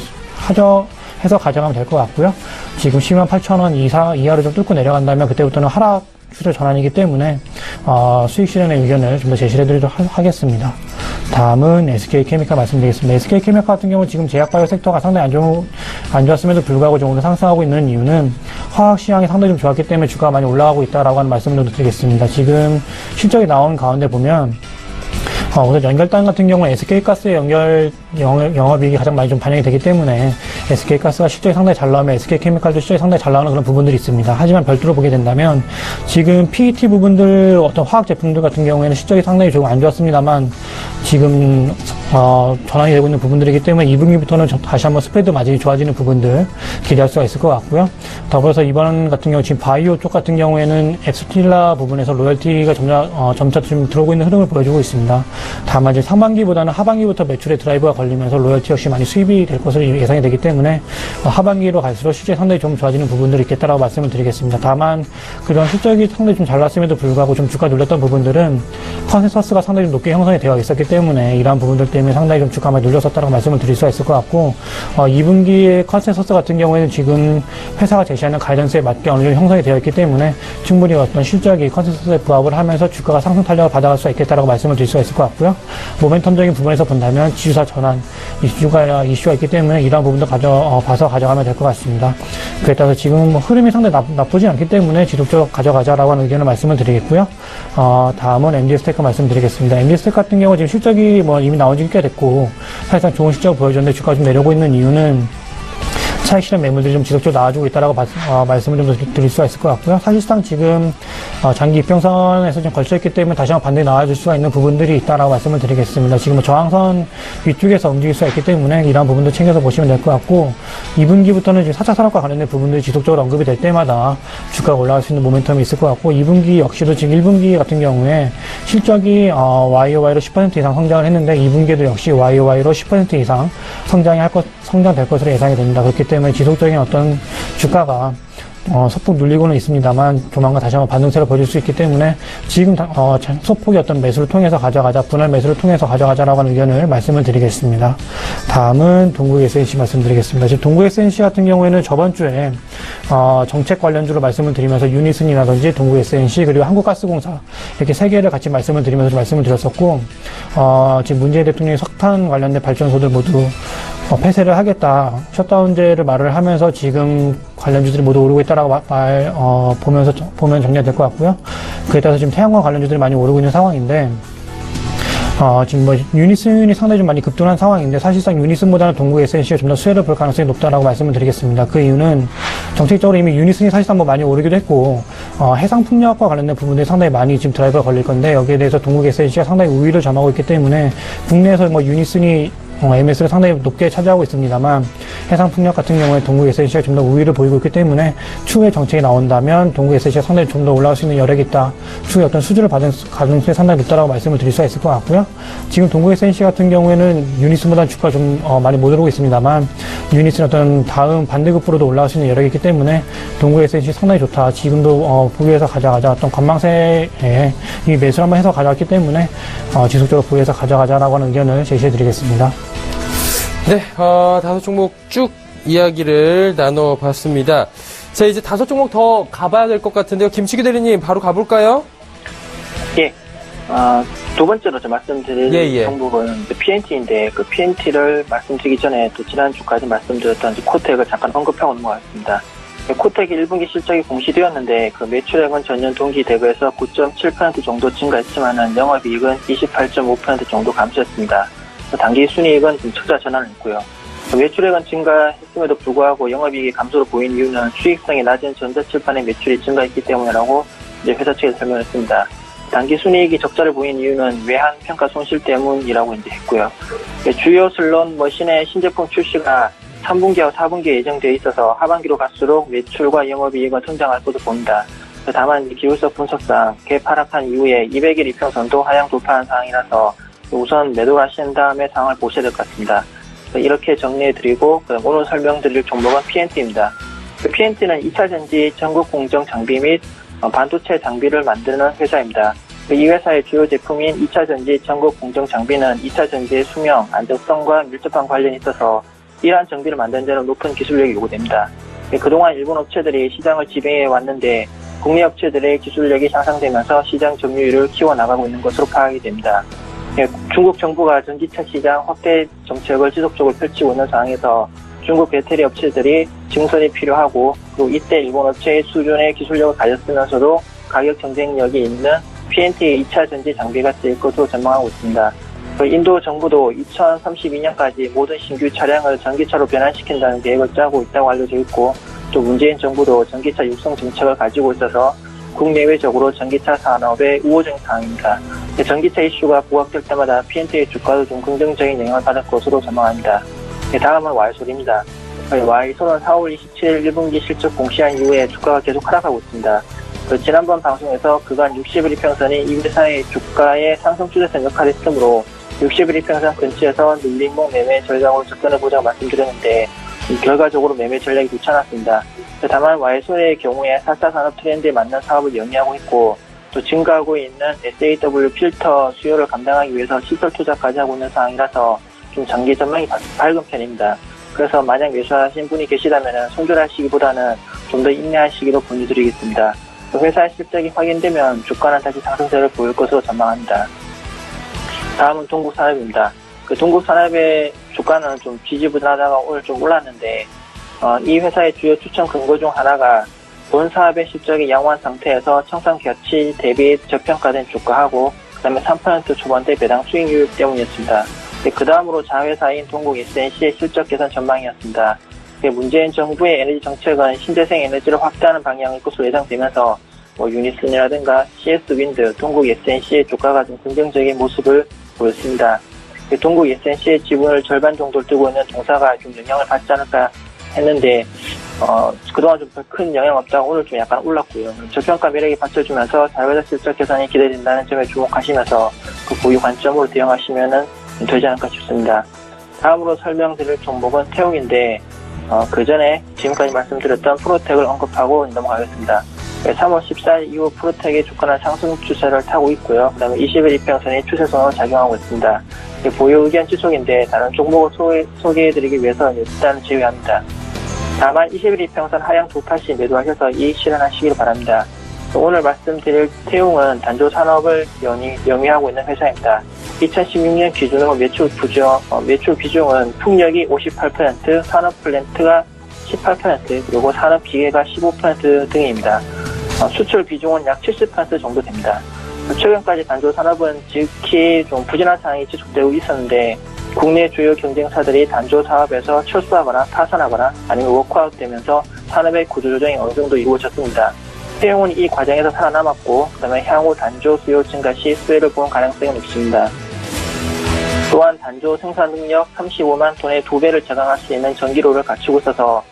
될 것 같고요. 지금 10만 8천원 이하로 좀 뚫고 내려간다면 그때부터는 하락 추세 전환이기 때문에 수익 실현의 의견을 좀 더 제시해 드리도록 하겠습니다. 다음은 SK케미칼 말씀드리겠습니다. SK케미칼 같은 경우 지금 제약바이오 섹터가 상당히 안 좋았음에도 불구하고 좀 오늘 상승하고 있는 이유는 화학 시황이 상당히 좀 좋았기 때문에 주가가 많이 올라가고 있다라고 하는 말씀을 좀 드리겠습니다. 지금 실적이 나온 가운데 보면 우선 연결단 같은 경우는 SK가스의 영업이익이 가장 많이 좀 반영이 되기 때문에 SK가스가 실적이 상당히 잘 나오면 SK케미칼도 실적이 상당히 잘 나오는 그런 부분들이 있습니다. 하지만 별도로 보게 된다면 지금 PET 부분들 어떤 화학 제품들 같은 경우에는 실적이 상당히 조금 안 좋았습니다만 지금 전환이 되고 있는 부분들이기 때문에 2분기부터는 다시 한번 스프레드 마진이 좋아지는 부분들 기대할 수가 있을 것 같고요. 더불어서 이번 같은 경우 지금 바이오 쪽 같은 경우에는 엑스틸라 부분에서 로열티가 점차 좀 들어오고 있는 흐름을 보여주고 있습니다. 다만 이제 상반기보다는 하반기부터 매출의 드라이브가 걸리면서 로열티 역시 많이 수입이 될 것으로 예상이 되기 때문에 하반기로 갈수록 실적이 상당히 좀 좋아지는 부분들이 있겠다라고 말씀을 드리겠습니다. 다만 그런 실적이 상당히 좀 잘 났음에도 불구하고 좀 주가 눌렸던 부분들은 컨센서스가 상당히 좀 높게 형성이 되어 있었기 때문에 이러한 부분들 때문에 상당히 좀 주가가 많이 눌렸었다고 말씀을 드릴 수가 있을 것 같고 2분기의 컨센서스 같은 경우에는 지금 회사가 제시하는 가이던스에 맞게 어느 정도 형성이 되어 있기 때문에 충분히 어떤 실적이 컨센서스에 부합을 하면서 주가가 상승 탄력을 받아갈 수 있겠다라고 말씀을 드릴 수가 있을 것 같고요. 모멘텀적인 부분에서 본다면 지주사 전환 이슈가 있기 때문에 이러한 부분도 봐서 가져가면 될 것 같습니다. 그에 따라서 지금 흐름이 상당히 나쁘지 않기 때문에 지속적으로 가져가자라고 하는 의견을 말씀을 드리겠고요. 다음은 MG스테크 말씀드리겠습니다. MG스테크 같은 경우 지금 실적이 이미 나온 지 꽤 됐고 사실상 좋은 실적을 보여줬는데 주가가 좀 내려오고 있는 이유는 차익 실현 매물들이 좀 지속적으로 나와주고 있다라고 말씀을 좀 더 드릴 수가 있을 것 같고요. 사실상 지금 장기 이평선에서 좀 걸쳐있기 때문에 다시 한번 반등이 나와줄 수가 있는 부분들이 있다라고 말씀을 드리겠습니다. 지금 저항선 위쪽에서 움직일 수가 있기 때문에 이러한 부분도 챙겨서 보시면 될 것 같고 2분기부터는 지금 4차 산업과 관련된 부분들이 지속적으로 언급이 될 때마다 주가가 올라갈 수 있는 모멘텀이 있을 것 같고 2분기 역시도 지금 1분기 같은 경우에 실적이 YOY로 10% 이상 성장을 했는데 2분기에도 역시 YOY로 10% 이상 성장될 것으로 예상이 됩니다. 그렇기 때문에 지속적인 어떤 주가가 소폭 눌리고는 있습니다만 조만간 다시 한번 반등세를 보여줄 수 있기 때문에 지금 소폭의 어떤 매수를 통해서 가져가자, 분할 매수를 통해서 가져가자라고 하는 의견을 말씀을 드리겠습니다. 다음은 동국 SNC 말씀드리겠습니다. 지금 동국 SNC 같은 경우에는 저번 주에 정책 관련주로 말씀을 드리면서 유니슨이라든지 동국 SNC 그리고 한국가스공사 이렇게 세 개를 같이 말씀을 드리면서 말씀을 드렸었고 지금 문재인 대통령이 석탄 관련된 발전소들 모두 폐쇄를 하겠다. 셧다운제를 말을 하면서 지금 관련주들이 모두 오르고 있다라고 보면 정리가 될 것 같고요. 그에 따라서 지금 태양광 관련주들이 많이 오르고 있는 상황인데, 지금 유니슨이 상당히 좀 많이 급등한 상황인데, 사실상 유니슨보다는 동국 SNC가 좀 더 수혜를 볼 가능성이 높다라고 말씀을 드리겠습니다. 그 이유는 정책적으로 이미 유니슨이 사실상 많이 오르기도 했고, 해상 풍력과 관련된 부분들이 상당히 많이 지금 드라이버가 걸릴 건데, 여기에 대해서 동국 SNC가 상당히 우위를 점하고 있기 때문에, 국내에서 유니슨이 MS를 상당히 높게 차지하고 있습니다만 해상풍력 같은 경우에 동국 SNC가 좀 더 우위를 보이고 있기 때문에 추후에 정책이 나온다면 동국 SNC가 상당히 좀 더 올라갈 수 있는 여력이 있다. 추후에 어떤 수주를 받은 가능성이 상당히 높다라고 말씀을 드릴 수가 있을 것 같고요. 지금 동국 SNC 같은 경우에는 유니슨보다 주가가 좀 많이 못 오르고 있습니다만 유니슨 어떤 다음 반대급부로도 올라갈 수 있는 여력이 있기 때문에 동국 SNC 상당히 좋다. 지금도 보유해서 가져가자. 어떤 관망세에 이 매수를 한번 해서 가져왔기 때문에 지속적으로 보유해서 가져가자라고 하는 의견을 제시해드리겠습니다. 네, 5종목 쭉 이야기를 나눠봤습니다. 자, 이제 5종목 더 가봐야 될 것 같은데요. 김치기 대리님, 바로 가볼까요? 예. 두 번째로 좀 말씀드릴 종목은 PNT인데, 그 PNT를 말씀드리기 전에 또 지난주까지 말씀드렸던 코텍을 잠깐 언급하고 넘어가겠습니다. 코텍이 1분기 실적이 공시되었는데, 그 매출액은 전년 동기 대비해서 9.7% 정도 증가했지만은 영업이익은 28.5% 정도 감소했습니다. 단기 순이익은 좀 적자 전환을 했고요. 매출액은 증가했음에도 불구하고 영업이익이 감소로 보인 이유는 수익성이 낮은 전자칠판의 매출이 증가했기 때문이라고 이제 회사 측에서 설명했습니다. 단기 순이익이 적자를 보인 이유는 외환 평가 손실 때문이라고 이제 했고요. 주요 슬롯 머신의 신제품 출시가 3분기와 4분기에 예정되어 있어서 하반기로 갈수록 매출과 영업이익은 성장할 것으로 보인다. 다만 기울서 분석상 갭 하락한 이후에 200일 이평선도 하향 돌파한 상황이라서 우선 매도를 하신 다음에 상황을 보셔야 될 것 같습니다. 이렇게 정리해드리고 오늘 설명드릴 종목은 PNT입니다. PNT는 2차전지 전국 공정 장비 및 반도체 장비를 만드는 회사입니다. 이 회사의 주요 제품인 2차전지 전국 공정 장비는 2차전지의 수명, 안정성과 밀접한 관련이 있어서 이러한 장비를 만드는 데는 높은 기술력이 요구됩니다. 그동안 일본 업체들이 시장을 지배해 왔는데 국내 업체들의 기술력이 향상되면서 시장 점유율을 키워나가고 있는 것으로 파악이 됩니다. 중국 정부가 전기차 시장 확대 정책을 지속적으로 펼치고 있는 상황에서 중국 배터리 업체들이 증설이 필요하고 그리고 이때 일본 업체의 수준의 기술력을 가졌으면서도 가격 경쟁력이 있는 PNT의 2차 전지 장비가 쓰일 것으로 전망하고 있습니다. 인도 정부도 2032년까지 모든 신규 차량을 전기차로 변환시킨다는 계획을 짜고 있다고 알려져 있고 또 문재인 정부도 전기차 육성 정책을 가지고 있어서 국내외적으로 전기차 산업의 우호적인 상황입니다. 전기차 이슈가 부각될 때마다 PNT의 주가도 좀 긍정적인 영향을 받을 것으로 전망합니다. 다음은 Y솔입니다. Y솔은 4월 27일 1분기 실적 공시한 이후에 주가가 계속 하락하고 있습니다. 지난번 방송에서 그간 60일 이평선이 이 회사의 주가의 상승 추세선 역할을 했으므로 60일 이평선 근처에서 눌림목 매매 전략으로 접근해보자고 말씀드렸는데 결과적으로 매매 전략이 좋지 않았습니다. 다만 Y솔의 경우에 4차 산업 트렌드에 맞는 사업을 영위하고 있고 또 증가하고 있는 SAW 필터 수요를 감당하기 위해서 시설 투자까지 하고 있는 상황이라서 좀 장기 전망이 밝은 편입니다. 그래서 만약 매수하신 분이 계시다면 손절하시기보다는 좀 더 인내하시기로 권유드리겠습니다. 회사의 실적이 확인되면 주가는 다시 상승세를 보일 것으로 전망합니다. 다음은 동국산업입니다. 동국산업의 주가는 좀 지지부진하다가 오늘 좀 올랐는데 이 회사의 주요 추천 근거 중 하나가 본 사업의 실적이 양호한 상태에서 청산 가치 대비 저평가된 주가하고 그 다음에 3% 초반대 배당 수익률 때문이었습니다. 그 다음으로 자회사인 동국 SNC의 실적 개선 전망이었습니다. 문재인 정부의 에너지 정책은 신재생 에너지를 확대하는 방향일 것으로 예상되면서 유니슨이라든가 CS윈드, 동국 SNC의 주가가 좀 긍정적인 모습을 보였습니다. 동국 SNC의 지분을 절반 정도를 두고 있는 동사가 좀 영향을 받지 않을까 했는데 그동안 좀 큰 영향 없다가 오늘 좀 약간 올랐고요. 저평가 매력이 받쳐주면서 자회사 실적 개선이 기대된다는 점에 주목하시면서 그 보유 관점으로 대응하시면은 되지 않을까 싶습니다. 다음으로 설명드릴 종목은 태웅인데 그 전에 지금까지 말씀드렸던 프로텍을 언급하고 넘어가겠습니다. 3월 14일 이후 프로텍의 주가는 상승 추세를 타고 있고요. 그 다음에 20일 이평선이 추세선으로 작용하고 있습니다. 보유 의견 지속인데 다른 종목을 소개해드리기 위해서 일단 제외합니다. 다만 20일 이평선 하향 돌파 시 매도하셔서 이익 실현하시길 바랍니다. 오늘 말씀드릴 태웅은 단조 산업을 영위하고 있는 회사입니다. 2016년 기준으로 매출 비중은 풍력이 58%, 산업 플랜트가 18%, 그리고 산업 기계가 15% 등입니다. 수출 비중은 약 70% 정도 됩니다. 최근까지 단조 산업은 지극히 좀 부진한 상황이 지속되고 있었는데 국내 주요 경쟁사들이 단조 사업에서 철수하거나 파산하거나 아니면 워크아웃되면서 산업의 구조조정이 어느 정도 이루어졌습니다. 태용은 이 과정에서 살아남았고 그다음에 향후 단조 수요 증가 시 수혜를 볼 가능성이 높습니다. 또한 단조 생산 능력 35만 톤의 2배를 저장할 수 있는 전기로를 갖추고 있어서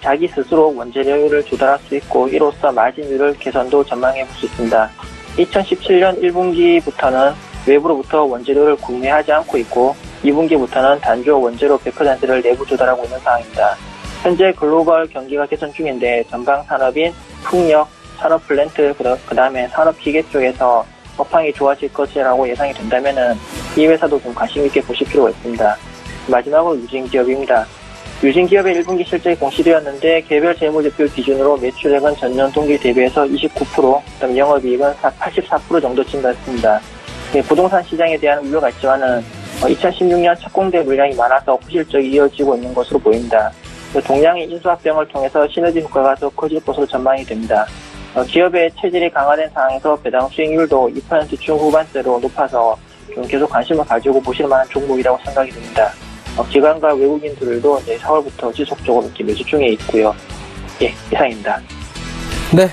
자기 스스로 원재료를 조달할 수 있고 이로써 마진율을 개선도 전망해 볼 수 있습니다. 2017년 1분기부터는 외부로부터 원재료를 구매하지 않고 있고 2분기부터는 단조 원재료 100%를 내부 조달하고 있는 상황입니다. 현재 글로벌 경기가 개선 중인데 전방 산업인 풍력, 산업 플랜트, 그 다음에 산업 기계 쪽에서 업황이 좋아질 것이라고 예상이 된다면은 이 회사도 좀 관심 있게 보실 필요가 있습니다. 마지막으로 유진기업입니다. 유진기업의 1분기 실적이 공시되었는데 개별 재무제표 기준으로 매출액은 전년 동기 대비해서 29%, 그다음 영업이익은 84% 정도 증가했습니다. 부동산 시장에 대한 우려가 있지만은 2016년 착공된 물량이 많아서 부실적이 이어지고 있는 것으로 보입니다. 동양의 인수합병을 통해서 시너지 효과가 더 커질 것으로 전망이 됩니다. 기업의 체질이 강화된 상황에서 배당 수익률도 2% 중후반대로 높아서 좀 계속 관심을 가지고 보실 만한 종목이라고 생각이 됩니다. 기관과 외국인들도 이제 4월부터 지속적으로 이렇게 매수 중에 있고요. 예, 이상입니다. 네,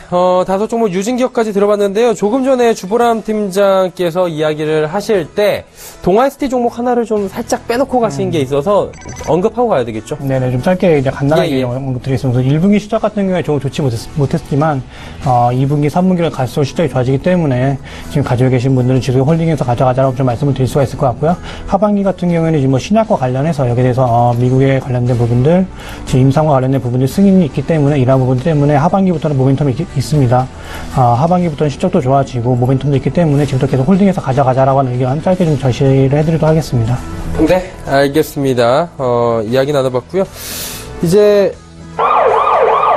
다섯 종목 유진기업까지 들어봤는데요. 조금 전에 주보람 팀장께서 이야기를 하실 때 동아ST 종목 하나를 좀 살짝 빼놓고 가신 게 있어서 언급하고 가야 되겠죠? 네네, 좀 짧게 이제 간단하게 예. 언급드리겠습니다. 1분기 실적 같은 경우에 조금 좋지 못했지만, 2분기, 3분기를 갈수록 실적이 좋아지기 때문에 지금 가지고 계신 분들은 지수 홀딩해서 가져가자라고 좀 말씀을 드릴 수가 있을 것 같고요. 하반기 같은 경우에는 지금 뭐 신약과 관련해서 여기에 대해서 미국에 관련된 부분들, 지금 임상과 관련된 부분들 승인이 있기 때문에 이러한 부분 때문에 하반기부터는 모멘텀이 있습니다. 하반기부터는 실적도 좋아지고 모멘텀도 있기 때문에 지금부터 계속 홀딩해서 가져가자라고 하는 의견 짧게 좀 제시를 해드리도록 하겠습니다. 네, 알겠습니다. 이야기 나눠봤고요. 이제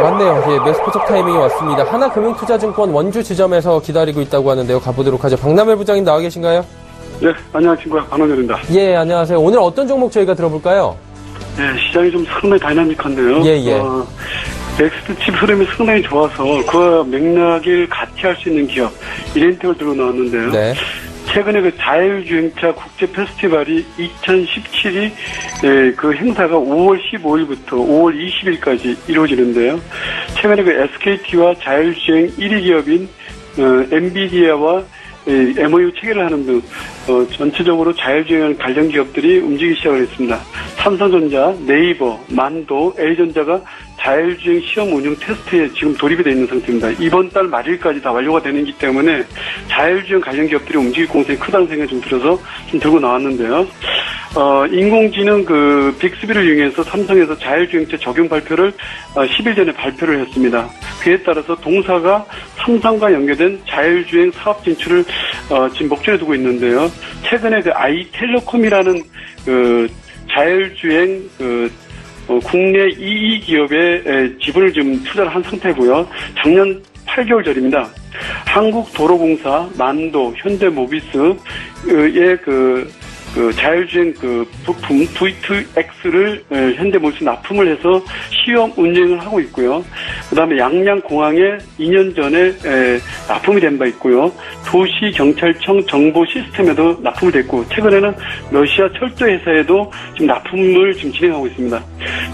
왔네요. 예, 매수 포착 타이밍이 왔습니다. 하나금융투자증권 원주 지점에서 기다리고 있다고 하는데요. 가보도록 하죠. 박남열 부장님 나와 계신가요? 네, 안녕하십니까. 박남열입니다. 예, 안녕하세요. 오늘 어떤 종목 저희가 들어볼까요? 네, 시장이 좀 상당히 다이나믹한데요. 예. 넥스트 칩 흐름이 상당히 좋아서 그와 맥락을 같이 할 수 있는 기업, 이렌텍을 들고 나왔는데요. 네. 최근에 그 자율주행차 국제 페스티벌이 2017이 그 행사가 5월 15일부터 5월 20일까지 이루어지는데요. 최근에 그 SKT와 자율주행 1위 기업인 엔비디아와 MOU 체결을 하는 등 전체적으로 자율주행 관련 기업들이 움직이기 시작을 했습니다. 삼성전자, 네이버, 만도, A전자가 자율주행 시험 운영 테스트에 지금 돌입이 되어 있는 상태입니다. 이번 달 말일까지 다 완료가 되는기 때문에 자율주행 관련 기업들이 움직일 공세가 크다는 생각이 좀 들어서 좀 들고 나왔는데요. 인공지능 그 빅스비를 이용해서 삼성에서 자율주행차 적용 발표를 10일 전에 발표를 했습니다. 그에 따라서 동사가 삼성과 연계된 자율주행 사업 진출을 지금 목전에 두고 있는데요. 최근에 그 아이텔레콤이라는 그 자율주행 국내 2위 기업의 지분을 지금 투자를 한 상태고요. 작년 8개월 전입니다. 한국도로공사, 만도, 현대모비스의 그 자율주행 그 부품 V2X를 현대모비스 납품을 해서 시험 운행을 하고 있고요. 그다음에 양양공항에 2년 전에 납품이 된 바 있고요. 도시경찰청 정보 시스템에도 납품이 됐고, 최근에는 러시아 철도 회사에도 지금 납품을 지금 진행하고 있습니다.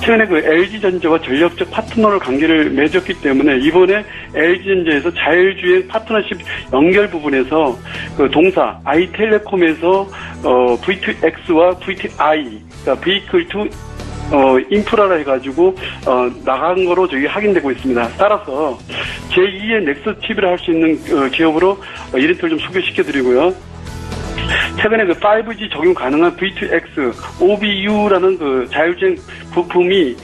최근에 그 LG전자와 전략적 파트너를 관계를 맺었기 때문에 이번에 LG전자에서 자율주행 파트너십 연결 부분에서 그 동사 아이텔레콤에서 V2X와 V2I, 그러니까 Vehicle to 인프라라 해가지고 나간 거로 저기 확인되고 있습니다. 따라서 제2의 넥서칩이라 할 수 있는 기업으로 이렌트를 좀 소개시켜드리고요. 최근에 그 5G 적용 가능한 V2X, OBU라는 그 자율주행 부품이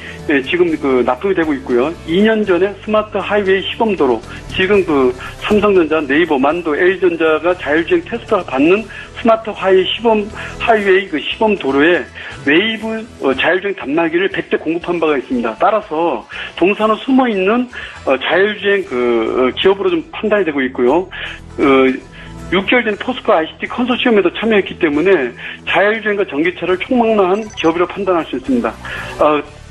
지금 그 납품이 되고 있고요. 2년 전에 스마트 하이웨이 시범도로, 지금 그 삼성전자, 네이버, 만도, A전자가 자율주행 테스트를 받는 스마트 하이웨이 그 시범도로에 웨이브 자율주행 단말기를 100대 공급한 바가 있습니다. 따라서 동사는 숨어있는 자율주행 그 기업으로 좀 판단이 되고 있고요. 6개월 전 포스코 ICT 컨소시엄에도 참여했기 때문에 자율주행과 전기차를 총망라한 기업으로 판단할 수 있습니다.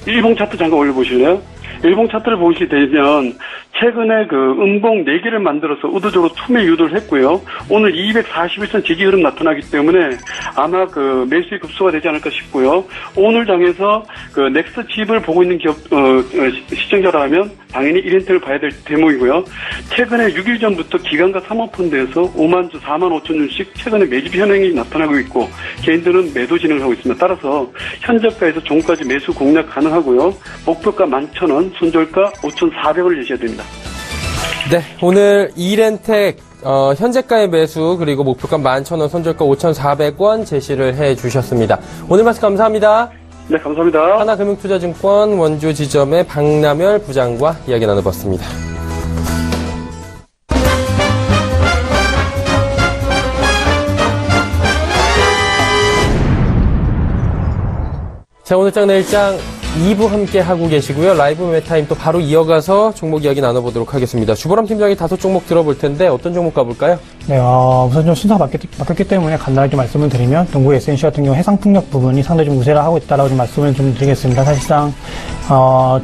일봉 차트 잠깐 올려보실래요? 일봉 차트를 보시게 되면 최근에 그 음봉 4개를 만들어서 의도적으로 투매 유도를 했고요. 오늘 241선 지지 흐름 나타나기 때문에 아마 그 매수의 급소가 되지 않을까 싶고요. 오늘 장에서 그 넥스 칩을 보고 있는 기업 시청자라면 당연히 이렌트를 봐야 될 대목이고요. 최근에 6일 전부터 기관과 사모펀드에서 5만 주, 4만 5천 주씩 최근에 매집 현황이 나타나고 있고 개인들은 매도 진행을 하고 있습니다. 따라서 현저가에서 종가지 매수 공략 가능하고요. 목표가 11,000원, 손절가 5,400원을 제시해야 됩니다. 네, 오늘 이렌텍 현재가의 매수 그리고 목표가 11,000원, 손절가 5,400원 제시를 해주셨습니다. 오늘 말씀 감사합니다. 네, 감사합니다. 하나금융투자증권 원주 지점의 박남열 부장과 이야기 나눠봤습니다. 자, 오늘 장 내일장 2부 함께 하고 계시고요. 라이브 매타임 또 바로 이어가서 종목 이야기 나눠보도록 하겠습니다. 주보람 팀장이 5종목 들어볼 텐데 어떤 종목 가볼까요? 네, 우선 좀 순서가 바뀌었기 때문에 간단하게 말씀을 드리면 동구 SNC 같은 경우 해상풍력 부분이 상당히 좀 우세를 하고 있다라고 좀 말씀을 좀 드리겠습니다. 사실상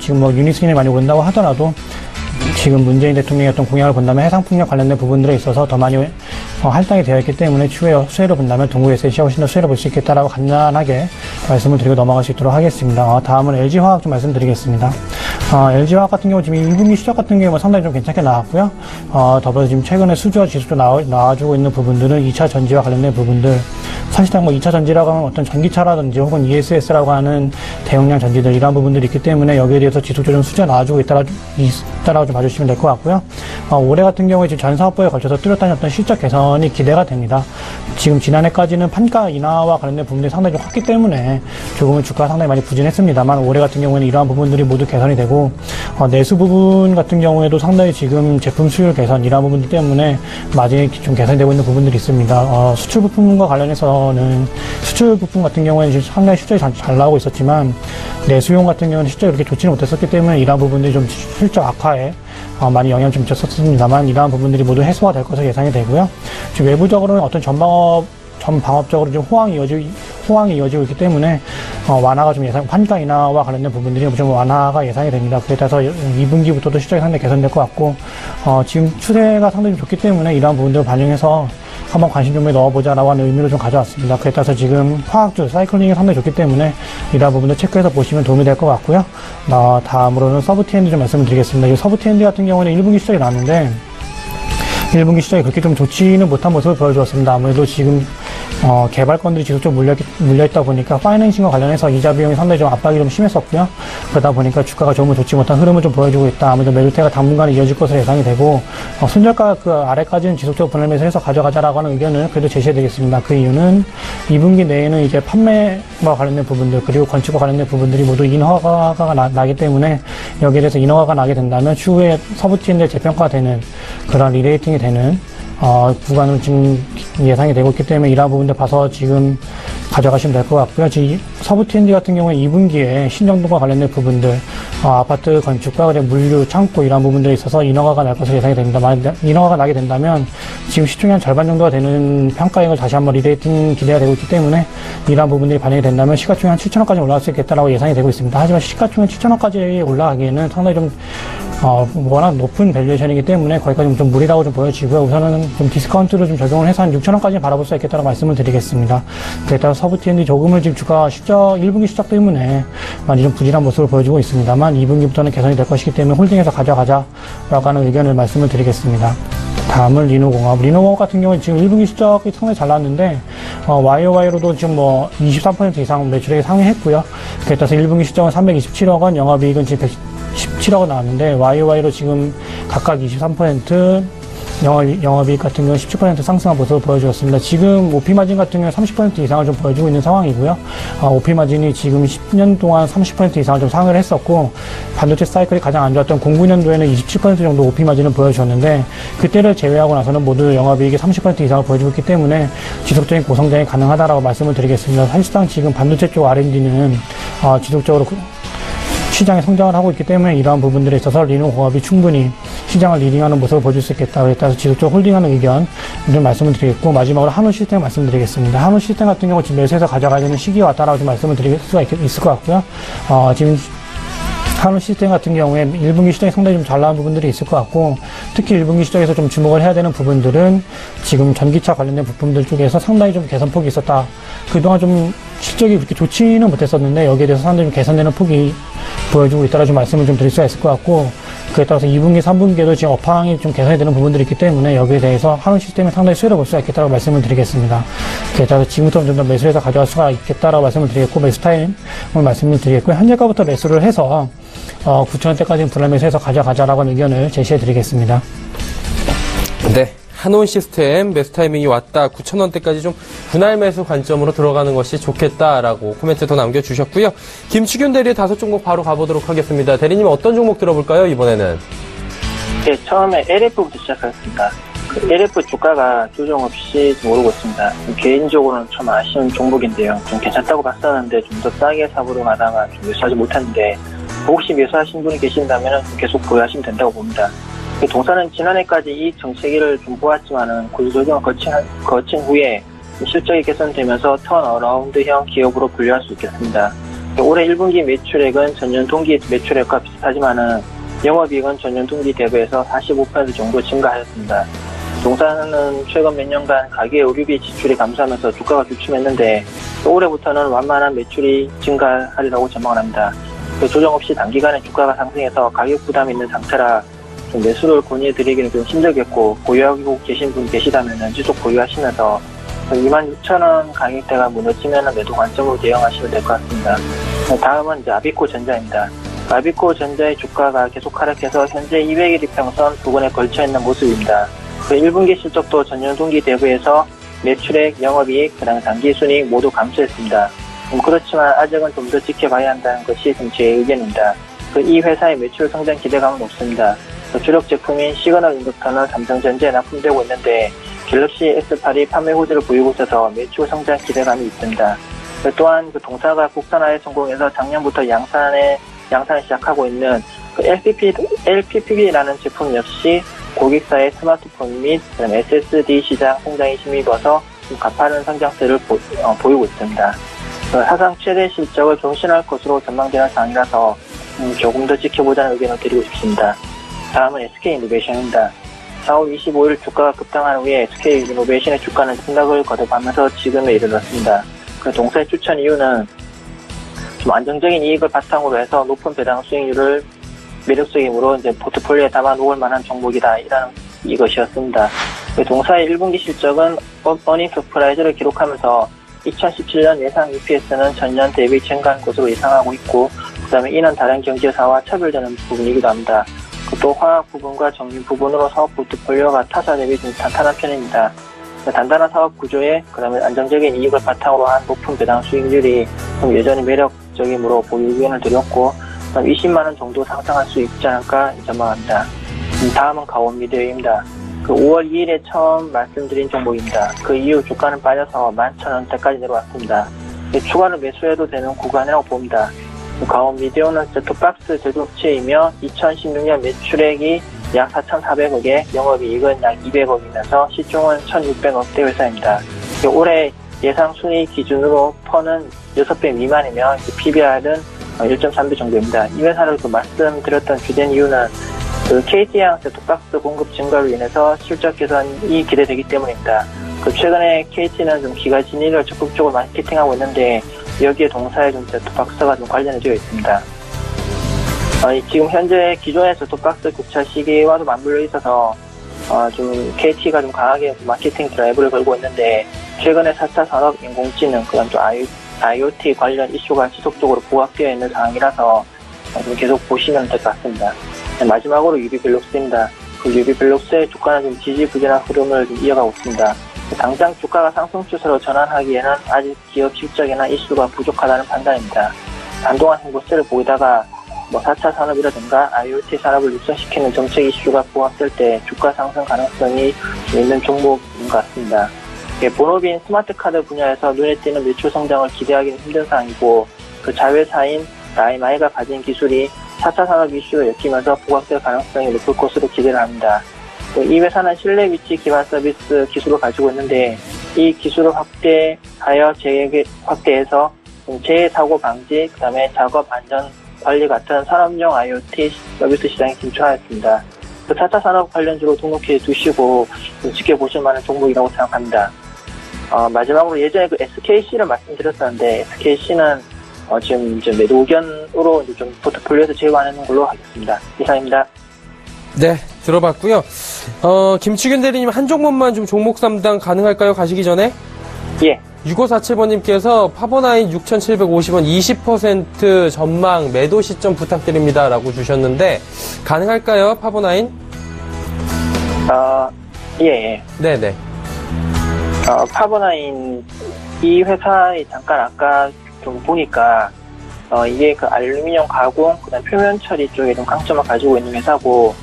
지금 뭐 유니스인이 많이 오른다고 하더라도 지금 문재인 대통령의 어떤 공약을 본다면 해상풍력 관련된 부분들에 있어서 더 많이 할당이 되어 있기 때문에 추후에 수혜를 본다면 동구 SNC가 훨씬 더 수혜를 볼 수 있겠다라고 간단하게 말씀을 드리고 넘어갈 수 있도록 하겠습니다. 다음은 LG화학 좀 말씀드리겠습니다. LG화학 같은 경우 지금 1분기 실적 같은 경우 상당히 좀 괜찮게 나왔고요. 더불어서 지금 최근에 수주와 지수도 나와주고 있는 부분들은 2차 전지와 관련된 부분들, 사실상 뭐 2차 전지라고 하면 어떤 전기차라든지 혹은 ESS라고 하는 대용량 전지들 이런 부분들이 있기 때문에 여기에 대해서 지속적으로 좀 수주가 나와주고 있다라고 좀 봐주시면 될 것 같고요. 올해 같은 경우에 지금 전 사업부에 걸쳐서 뚜렷한 어떤 실적 개선이 기대가 됩니다. 지금 지난해까지는 판가 인하와 관련된 부분들이 상당히 좀 컸기 때문에 조금은 주가가 상당히 많이 부진했습니다만 올해 같은 경우에는 이러한 부분들이 모두 개선이 되고 내수 부분 같은 경우에도 상당히 지금 제품 수율 개선 이러한 부분들 때문에 마진이 좀 개선이 되고 있는 부분들이 있습니다. 수출 부품과 관련해서는 수출 부품 같은 경우에는 지금 상당히 실적이 잘 나오고 있었지만 내수용 같은 경우는 실적이 그렇게 좋지는 못했었기 때문에 이러한 부분들이 좀 실적 악화에 많이 영향을 좀 미쳤었습니다만 이러한 부분들이 모두 해소가 될 것으로 예상이 되고요. 지금 외부적으로는 어떤 전방업적으로 좀 호황이 이어지고 있기 때문에 완화가 좀 판가 인하와 관련된 부분들이 좀 완화가 예상이 됩니다. 그에 따라서 2분기부터도 실적이 상당히 개선될 것 같고 지금 추세가 상당히 좋기 때문에 이러한 부분들을 반영해서 한번 관심 종목에 넣어보자라고 하는 의미로 좀 가져왔습니다. 그에 따라서 지금 화학주 사이클링이 상당히 좋기 때문에 이러한 부분도 체크해서 보시면 도움이 될 것 같고요. 다음으로는 서브 T&D 좀 말씀을 드리겠습니다. 이 서브 T&D 같은 경우는 1분기 실적이 나왔는데 1분기 시장이 그렇게 좀 좋지는 못한 모습을 보여주었습니다. 아무래도 지금 개발건들이 지속적으로 물려있다 보니까 파이낸싱과 관련해서 이자 비용이 상당히 좀 압박이 좀 심했었고요. 그러다 보니까 주가가 조금 좋지 못한 흐름을 좀 보여주고 있다. 아무래도 매도태가 당분간에 이어질 것으로 예상이 되고 손절가 그 아래까지는 지속적으로 분할 매수해서 가져가자라고 하는 의견을 그래도 제시해드리겠습니다. 그 이유는 2분기 내에는 이제 판매와 관련된 부분들 그리고 건축과 관련된 부분들이 모두 인허가가 나기 때문에 여기에 대해서 인허가가 나게 된다면 추후에 서브 T&D에 재평가되는 그런 리레이팅이 되는 구간으로 지금 예상이 되고 있기 때문에 이러한 부분들 봐서 지금 가져가시면 될 것 같고요. 지금 서부 T&D 같은 경우에 2분기에 신정동과 관련된 부분들, 아파트 건축과 물류, 창고 이러한 부분들에 있어서 인허가가 날 것으로 예상이 됩니다. 만약 인허가가 나게 된다면 지금 시총의 한 절반 정도가 되는 평가액을 다시 한번 리레이팅 기대가 되고 있기 때문에 이러한 부분들이 반영이 된다면 시가총액 한 7천원까지 올라갈 수 있겠다라고 예상이 되고 있습니다. 하지만 시가총액 7천원까지 올라가기에는 상당히 좀 워낙 높은 밸류에이션이기 때문에 거기까지 좀 무리라고 좀 보여지고요. 우선은 좀 디스카운트를 좀 적용을 해서 한 6천원까지 바라볼 수 있겠다고 말씀을 드리겠습니다. 그에 따라 서부 T&D 조금은 지금 주가 1분기 실적 때문에 많이 좀 부진한 모습을 보여주고 있습니다만 2분기부터는 개선이 될 것이기 때문에 홀딩해서 가져가자라고 하는 의견을 말씀을 드리겠습니다. 다음은 리노공업. 리노공업 같은 경우는 지금 1분기 실적이 상당히 잘 나왔는데, YOY로도 지금 23% 이상 매출액이 상회했고요. 그에 따라서 1분기 실적은 327억 원, 영업이익은 지금 117억 원 나왔는데, YOY로 지금 각각 23%, 영업이익 같은 경우는 17% 상승한 모습을 보여주었습니다. 지금 OP마진 같은 경우는 30% 이상을 좀 보여주고 있는 상황이고요. OP마진이 지금 10년 동안 30% 이상을 좀 상회를 했었고, 반도체 사이클이 가장 안 좋았던 09년도에는 27% 정도 OP마진을 보여주었는데, 그때를 제외하고 나서는 모두 영업이익이 30% 이상을 보여주고 있기 때문에 지속적인 고성장이 가능하다라고 말씀을 드리겠습니다. 사실상 지금 반도체 쪽 R&D는 지속적으로 시장에 성장을 하고 있기 때문에 이러한 부분들에 있어서 리노공업이 충분히 시장을 리딩하는 모습을 보여줄 수 있겠다. 따라서 지속적으로 홀딩하는 의견 좀 말씀을 드리겠고, 마지막으로 한우시스템 말씀드리겠습니다. 한우시스템 같은 경우 지금 매수해서 가져가야 되는 시기와 왔다라고 좀 말씀을 드릴 수가 있을 것 같고요. 지금 한우시스템 같은 경우에 1분기 시장이 상당히 좀 잘 나온 부분들이 있을 것 같고, 특히 1분기 시장에서 좀 주목을 해야 되는 부분들은 지금 전기차 관련된 부품들 쪽에서 상당히 좀 개선폭이 있었다. 그동안 좀 실적이 그렇게 좋지는 못했었는데 여기에 대해서 상당히 좀 개선되는 폭이 보여주고 있다라 좀 말씀을 좀 드릴 수가 있을 것 같고, 그에 따라서 2분기, 3분기에도 지금 업황이 좀 개선이 되는 부분들이 있기 때문에 여기에 대해서 한우시스템이 상당히 수혜를 볼 수가 있겠다고 말씀을 드리겠습니다. 그에 따라서 지금부터 좀 더 매수해서 가져갈 수가 있겠다라고 말씀을 드리겠고, 매수 타임을 말씀을 드리겠고요. 현재가부터 매수를 해서 9,000원대까지 분할 매수해서 가져가자라고 하는 의견을 제시해 드리겠습니다. 네. 한온 시스템 매수 타이밍이 왔다. 9,000원대까지 좀 분할 매수 관점으로 들어가는 것이 좋겠다라고 코멘트 더 남겨주셨고요. 김치균 대리의 5종목 바로 가보도록 하겠습니다. 대리님 어떤 종목 들어볼까요, 이번에는? 네, 처음에 LF부터 시작하겠습니다. LF 주가가 조정 없이 오르고 있습니다. 개인적으로는 좀 아쉬운 종목인데요. 좀 괜찮다고 봤었는데 좀 더 싸게 사보러 가다가 좀 매수하지 못했는데 혹시 매수하신 분이 계신다면 계속 보유하시면 된다고 봅니다. 동사는 지난해까지 이 정체기를 좀 보았지만은 구조조정을 거친 후에 실적이 개선되면서 턴어라운드형 기업으로 분류할 수 있겠습니다. 올해 1분기 매출액은 전년 동기 매출액과 비슷하지만은 영업이익은 전년 동기 대비해서 45% 정도 증가하였습니다. 동사는 최근 몇 년간 가계 의료비 지출이 감소하면서 주가가 주춤했는데 올해부터는 완만한 매출이 증가하리라고 전망을 합니다. 조정 없이 단기간에 주가가 상승해서 가격 부담이 있는 상태라 좀 매수를 권유해드리기는 좀 힘들겠고 보유하고 계신 분 계시다면 지속 보유하시면서 26,000원 가격대가 무너지면 매도 관점으로 대응하시면 될 것 같습니다. 다음은 이제 아비코전자입니다. 아비코전자의 주가가 계속 하락해서 현재 200일 이평선 부근에 걸쳐 있는 모습입니다. 1분기 실적도 전년 동기 대비해서 매출액, 영업이익, 그다음에 당기순이익 모두 감소했습니다. 그렇지만 아직은 좀 더 지켜봐야 한다는 것이 제 의견입니다. 이 회사의 매출 성장 기대감은 높습니다. 주력 제품인 시그널 인덕터는 삼성전자에 납품되고 있는데 갤럭시 S8이 판매 호재를 보이고 있어서 매출 성장 기대감이 있습니다. 또한 동사가 국산화에 성공해서 작년부터 양산을 시작하고 있는 LPPB라는 제품 역시 고객사의 스마트폰 및 SSD 시장 성장에 힘입어서 가파른 성장세를 보이고 있습니다. 사상 최대 실적을 경신할 것으로 전망되는 상황이라서 조금 더 지켜보자는 의견을 드리고 싶습니다. 다음은 SK이노베이션입니다. 4월 25일 주가가 급등한 후에 SK이노베이션의 주가는 등락을 거듭하면서 지금에 이르렀습니다. 동사의 추천 이유는 좀 안정적인 이익을 바탕으로 해서 높은 배당 수익률을 매력적이므로 이제 포트폴리오에 담아 놓을 만한 종목이다 이것이었습니다. 동사의 1분기 실적은 어닝 서프라이즈를 기록하면서 2017년 예상 EPS는 전년 대비 증가한 것으로 예상하고 있고 그다음에 이는 다른 경제사와 차별되는 부분이기도 합니다. 또 화학 부분과 정유 부분으로 사업 포트폴리오가 타사 대비 좀 탄탄한 편입니다. 단단한 사업 구조에 그다음에 안정적인 이익을 바탕으로 한 높은 배당 수익률이 좀 여전히 매력적이므로 보유 의견을 드렸고 20만 원 정도 상승할 수 있지 않을까 전망합니다. 다음은 가온미디어입니다. 5월 2일에 처음 말씀드린 종목입니다. 그 이후 주가는 빠져서 11,000원대까지 내려왔습니다. 추가로 매수해도 되는 구간이라고 봅니다. 가온미디어는 셋톱박스 제조업체이며 2016년 매출액이 약 4,400억에 영업이익은 약 200억이면서 시총은 1,600억대 회사입니다. 올해 예상 순이익 기준으로 펀은 6배 미만이며 PBR은 1.3배 정도입니다. 이 회사를 말씀드렸던 주된 이유는 KT양 셋톱박스 공급 증가로 인해서 실적 개선이 기대되기 때문입니다. 최근에 KT는 좀 기가 진위를 적극적으로 마케팅하고 있는데 여기에 동사의 좀 셋톱박스가 좀 관련되어 있습니다. 지금 현재 기존의 셋톱박스 교차 시기와도 맞물려 있어서 좀 KT가 좀 강하게 마케팅 드라이브를 걸고 있는데 최근에 4차 산업 인공지능 그다음 또 IoT 관련 이슈가 지속적으로 부각되어 있는 상황이라서 좀 계속 보시면 될 것 같습니다. 마지막으로 유비벨록스입니다. 유비벨록스의 주가는 좀 지지부진한 흐름을 좀 이어가고 있습니다. 당장 주가가 상승 추세로 전환하기에는 아직 기업 실적이나 이슈가 부족하다는 판단입니다. 한동안 행보세를 보이다가 4차 산업이라든가 IoT 산업을 육성시키는 정책 이슈가 부각될 때 주가 상승 가능성이 있는 종목인 것 같습니다. 본업인 스마트카드 분야에서 눈에 띄는 매출 성장을 기대하기는 힘든 상황이고 자회사인 라이마이가 가진 기술이 4차 산업 이슈로 엮이면서 부각될 가능성이 높을 것으로 기대를 합니다. 이 회사는 실내 위치 기반 서비스 기술을 가지고 있는데 이 기술을 확대하여 확대해서 재해 사고 방지, 그다음에 작업 안전 관리 같은 산업용 IoT 서비스 시장에 진출하였습니다. 4차 산업 관련주로 등록해 두시고 지켜보실 만한 종목이라고 생각합니다. 마지막으로 예전에 SKC를 말씀드렸었는데 SKC는 지금 매도 의견으로 좀 포트폴리오에서 제거하는 걸로 하겠습니다. 이상입니다. 네, 들어봤고요. 김치균 대리님 한 종목만 좀 종목 상담 가능할까요? 가시기 전에? 예. 6547번님께서 파버나인 6,750원 20% 전망 매도 시점 부탁드립니다. 라고 주셨는데, 가능할까요? 파버나인? 예. 네네. 파버나인, 이 회사에 잠깐 아까 좀 보니까, 이게 알루미늄 가공, 그 다음 표면 처리 쪽에 좀 강점을 가지고 있는 회사고,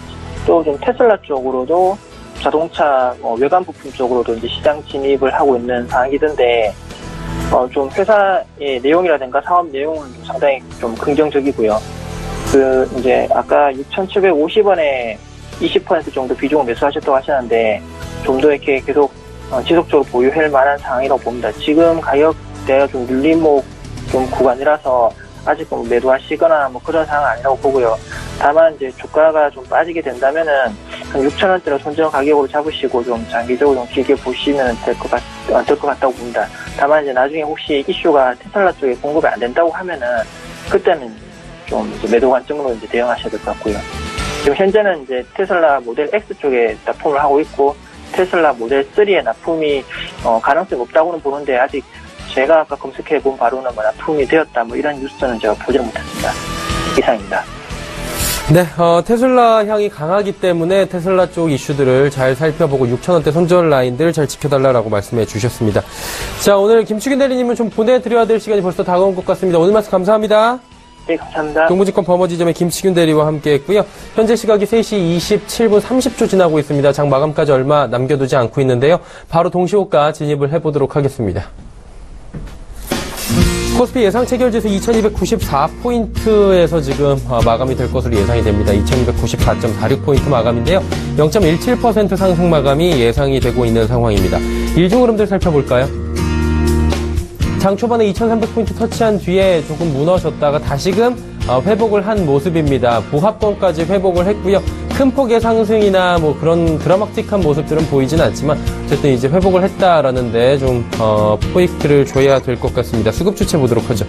또 좀 테슬라 쪽으로도 자동차 외관 부품 쪽으로도 이제 시장 진입을 하고 있는 상황이던데 좀 회사의 내용이라든가 사업 내용은 상당히 좀 긍정적이고요. 이제 아까 6,750원에 20% 정도 비중을 매수하셨다고 하시는데 좀 더 이렇게 계속 지속적으로 보유할 만한 상황이라고 봅니다. 지금 가격대가 좀 눌림목 좀 구간이라서 아직 매도하시거나 그런 상황 아니라고 보고요. 다만 이제 주가가 좀 빠지게 된다면은 한 6,000원대로 손절 가격으로 잡으시고 좀 장기적으로 좀 길게 보시면 될 것 같다고 봅니다. 다만 이제 나중에 혹시 이슈가 테슬라 쪽에 공급이 안 된다고 하면은 그때는 좀 이제 매도 관점으로 이제 대응하셔야 될 것 같고요. 지금 현재는 이제 테슬라 모델 X 쪽에 납품을 하고 있고 테슬라 모델 3의 납품이 가능성이 없다고는 보는데 아직 제가 아까 검색해본 바로는 납품이 되었다 이런 뉴스는 제가 보지는 못했습니다. 이상입니다. 네, 테슬라 향이 강하기 때문에 테슬라 쪽 이슈들을 잘 살펴보고 6,000원대 손절 라인들 잘 지켜달라고 말씀해 주셨습니다. 자, 오늘 김치균 대리님은 좀 보내드려야 될 시간이 벌써 다가온 것 같습니다. 오늘 말씀 감사합니다. 네, 감사합니다. 동부지권 범어지점의 김치균 대리와 함께 했고요. 현재 시각이 3시 27분 30초 지나고 있습니다. 장 마감까지 얼마 남겨두지 않고 있는데요. 바로 동시호가 진입을 해보도록 하겠습니다. 코스피 예상 체결지수 2294포인트에서 지금 마감이 될 것으로 예상이 됩니다. 2294.46포인트 마감인데요. 0.17% 상승 마감이 예상이 되고 있는 상황입니다. 일중 흐름들 살펴볼까요? 장 초반에 2300포인트 터치한 뒤에 조금 무너졌다가 다시금 회복을 한 모습입니다. 부합권까지 회복을 했고요. 큰 폭의 상승이나 그런 드라마틱한 모습들은 보이진 않지만 어쨌든 이제 회복을 했다라는데 좀 포인트를 줘야 될 것 같습니다. 수급 주체 보도록 하죠.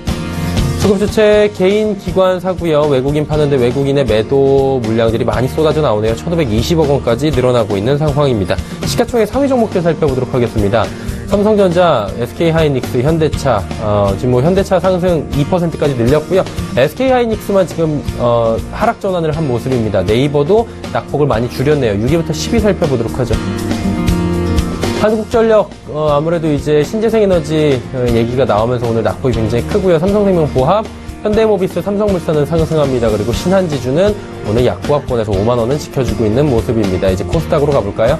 수급 주체 개인 기관 사고요. 외국인 파는데 외국인의 매도 물량들이 많이 쏟아져 나오네요. 1,520억 원까지 늘어나고 있는 상황입니다. 시가총액 상위 종목들 살펴보도록 하겠습니다. 삼성전자, SK하이닉스, 현대차, 지금 현대차 상승 2%까지 늘렸고요. SK하이닉스만 지금 하락 전환을 한 모습입니다. 네이버도 낙폭을 많이 줄였네요. 6위부터 10위 살펴보도록 하죠. 한국전력 아무래도 이제 신재생에너지 얘기가 나오면서 오늘 낙폭이 굉장히 크고요. 삼성생명 보합, 현대모비스, 삼성물산은 상승합니다. 그리고 신한지주는 오늘 약보합권에서 5만 원은 지켜주고 있는 모습입니다. 이제 코스닥으로 가볼까요?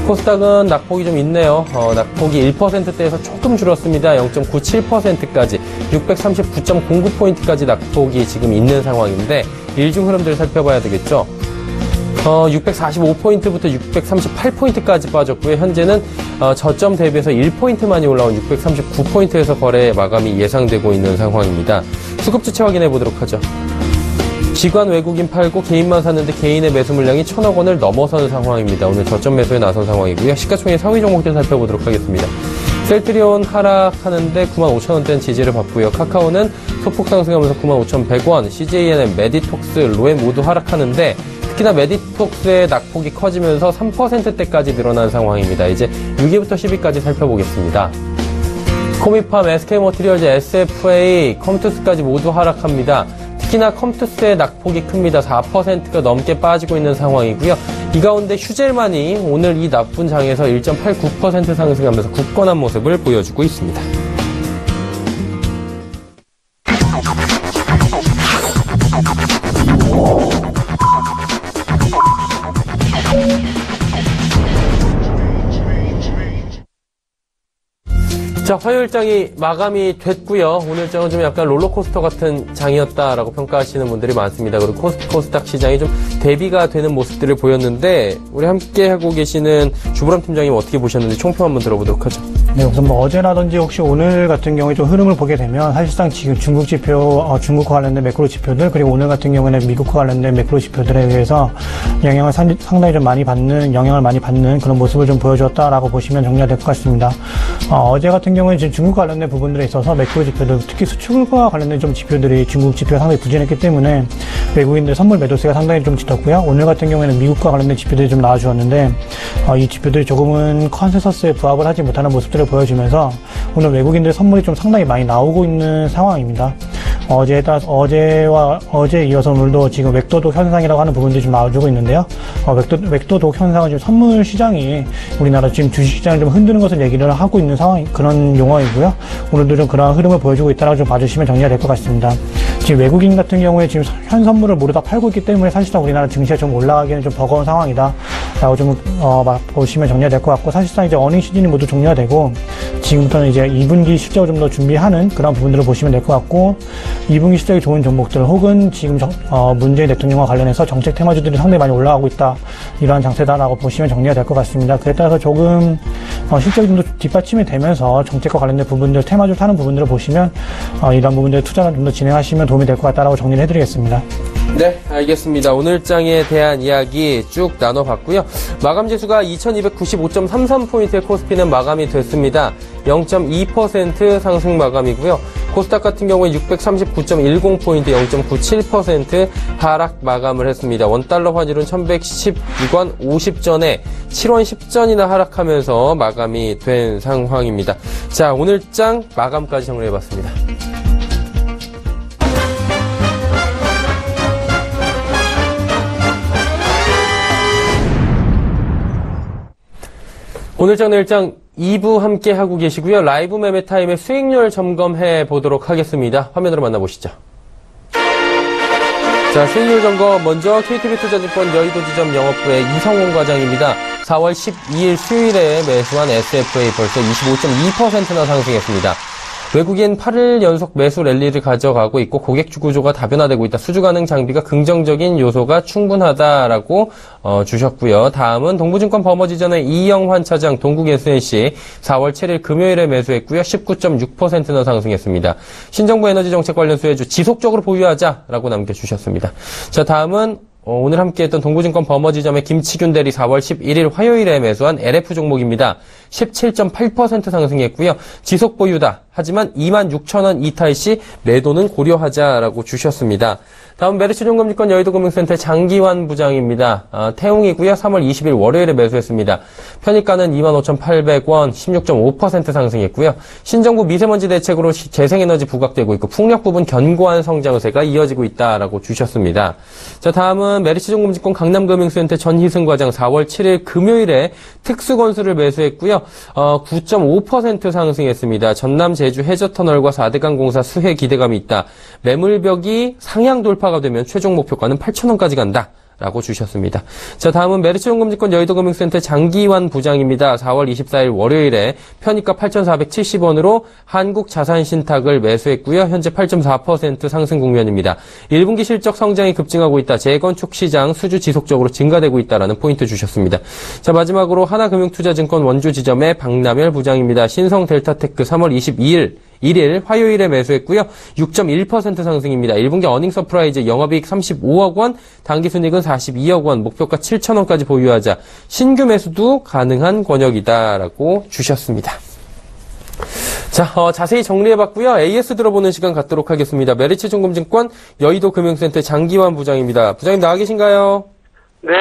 코스닥은 낙폭이 좀 있네요. 낙폭이 1%대에서 조금 줄었습니다. 0.97%까지 639.09포인트까지 낙폭이 지금 있는 상황인데 일중 흐름들 살펴봐야 되겠죠. 645포인트부터 638포인트까지 빠졌고요. 현재는 저점 대비해서 1포인트만이 올라온 639포인트에서 거래 마감이 예상되고 있는 상황입니다. 수급 주체 확인해 보도록 하죠. 기관 외국인 팔고 개인만 샀는데 개인의 매수 물량이 1,000억 원을 넘어선 상황입니다. 오늘 저점 매수에 나선 상황이고요. 시가총액 상위 종목들 살펴보도록 하겠습니다. 셀트리온 하락하는데 95,000원대는 지지를 받고요. 카카오는 소폭 상승하면서 95,100원, CJNM, 메디톡스, 로엔 모두 하락하는데 특히나 메디톡스의 낙폭이 커지면서 3%대까지 늘어난 상황입니다. 이제 6위부터 10위까지 살펴보겠습니다. 코미팜, SK머티리얼즈, SFA, 컴투스까지 모두 하락합니다. 특히나 컴투스의 낙폭이 큽니다. 4%가 넘게 빠지고 있는 상황이고요. 이 가운데 휴젤만이 오늘 이 나쁜 장에서 1.89% 상승하면서 굳건한 모습을 보여주고 있습니다. 자, 화요일장이 마감이 됐고요. 오늘장은 좀 약간 롤러코스터 같은 장이었다라고 평가하시는 분들이 많습니다. 그리고 코스닥 시장이 좀 대비가 되는 모습들을 보였는데 우리 함께 하고 계시는 주보람 팀장님 어떻게 보셨는지 총평 한번 들어보도록 하죠. 네, 우선 어제라든지 혹시 오늘 같은 경우에 좀 흐름을 보게 되면 사실상 지금 중국 지표, 중국과 관련된 매크로 지표들 그리고 오늘 같은 경우에는 미국과 관련된 매크로 지표들에 의해서 영향을 상당히 좀 영향을 많이 받는 그런 모습을 좀 보여줬다라고 보시면 정리가 될 것 같습니다. 어제 같은 경우에 지금 중국 관련된 부분들에 있어서 매크로 지표들, 특히 수출과 관련된 좀 지표들이 중국 지표가 상당히 부진했기 때문에 외국인들 선물 매도세가 상당히 좀 짙었고요. 오늘 같은 경우에는 미국과 관련된 지표들이 좀 나와주었는데 이 지표들이 조금은 컨센서스에 부합을 하지 못하는 모습들을 보여주면서 오늘 외국인들 선물이 좀 상당히 많이 나오고 있는 상황입니다. 어제 이어서 오늘도 지금 웹도독 현상이라고 하는 부분들이 좀 나와주고 있는데요. 웹도독 현상은 지금 선물 시장이 우리나라 지금 주식 시장을 좀 흔드는 것을 얘기를 하고 있는 상황, 그런 용어이고요. 오늘도 좀 그러한 흐름을 보여주고 있다라고 좀 봐주시면 정리가 될 것 같습니다. 지금 지금 외국인 같은 경우에 지금 현 선물을 모두 다 팔고 있기 때문에 사실상 우리나라 증시가 좀 올라가기는 좀 버거운 상황이다 라고 좀 보시면 정리가 될 것 같고, 사실상 이제 어닝 시즌이 모두 종료가 되고 지금부터는 이제 2분기 실적을 좀 더 준비하는 그런 부분들을 보시면 될 것 같고, 2분기 실적이 좋은 종목들 혹은 지금 문재인 대통령과 관련해서 정책 테마주들이 상당히 많이 올라가고 있다, 이러한 장세다라고 보시면 정리가 될 것 같습니다. 그에 따라서 조금 실적이 좀 더 뒷받침이 되면서 정책과 관련된 부분들, 테마주 타는 부분들을 보시면 이런 부분들 투자를 좀 더 진행하시면 도움이 될 것 같다라고 정리를 해드리겠습니다. 네, 알겠습니다. 오늘 장에 대한 이야기 쭉 나눠봤고요. 마감지수가 2295.33포인트의 코스피는 마감이 됐습니다. 0.2% 상승 마감이고요. 코스닥 같은 경우에 639.10포인트 0.97% 하락 마감을 했습니다. 원달러 환율은 1112권 50전에 7원 10전이나 하락하면서 마감이 된 상황입니다. 자, 오늘 장 마감까지 정리해봤습니다. 오늘 장 내일 장 2부 함께 하고 계시고요. 라이브 매매 타임의 수익률 점검해 보도록 하겠습니다. 화면으로 만나보시죠. 자, 수익률 점검 먼저 KTB투자증권 여의도 지점 영업부의 이성훈 과장입니다. 4월 12일 수요일에 매수한 SFA 벌써 25.2%나 상승했습니다. 외국인 8일 연속 매수 랠리를 가져가고 있고 고객주 구조가 다변화되고 있다. 수주 가능 장비가 긍정적인 요소가 충분하다라고 주셨고요. 다음은 동부증권 버머지전의 이영환 차장 동국 SNC 4월 7일 금요일에 매수했고요. 19.6%나 상승했습니다. 신정부 에너지 정책 관련 수혜주 지속적으로 보유하자라고 남겨주셨습니다. 자, 다음은 오늘 함께했던 동부증권 버머지점의 김치균 대리 4월 11일 화요일에 매수한 LF 종목입니다. 17.8% 상승했고요. 지속 보유다. 하지만 26,000원 이탈 시 매도는 고려하자라고 주셨습니다. 다음 메리츠증권증권 여의도금융센터 장기환 부장입니다. 태웅이고요. 3월 20일 월요일에 매수했습니다. 편입가는 25,800원, 16.5% 상승했고요. 신정부 미세먼지 대책으로 재생에너지 부각되고 있고 풍력 부분 견고한 성장세가 이어지고 있다라고 주셨습니다. 자, 다음은 메리츠증권증권 강남금융센터 전희승 과장 4월 7일 금요일에 특수건설을 매수했고요. 9.5% 상승했습니다. 전남 제주 해저터널과 4대강 공사 수혜 기대감이 있다. 매물벽이 상향 돌파가 되면 최종 목표가는 8,000원까지 간다. 라고 주셨습니다. 자, 다음은 메리츠증권증권 여의도금융센터 장기환 부장입니다. 4월 24일 월요일에 편입가 8,470원으로 한국자산신탁을 매수했고요. 현재 8.4% 상승 국면입니다. 1분기 실적 성장이 급증하고 있다. 재건축 시장 수주 지속적으로 증가되고 있다라는 포인트 주셨습니다. 자, 마지막으로 하나금융투자증권 원주지점의 박남열 부장입니다. 신성델타테크 3월 22일 1일 화요일에 매수했고요. 6.1% 상승입니다. 1분기 어닝 서프라이즈 영업이익 35억 원, 당기순이익은 42억 원, 목표가 7,000원까지 보유하자. 신규 매수도 가능한 권역이다라고 주셨습니다. 자, 자세히 정리해봤고요. AS 들어보는 시간 갖도록 하겠습니다. 메리츠증권증권 여의도금융센터 장기환 부장입니다. 부장님 나와 계신가요? 네.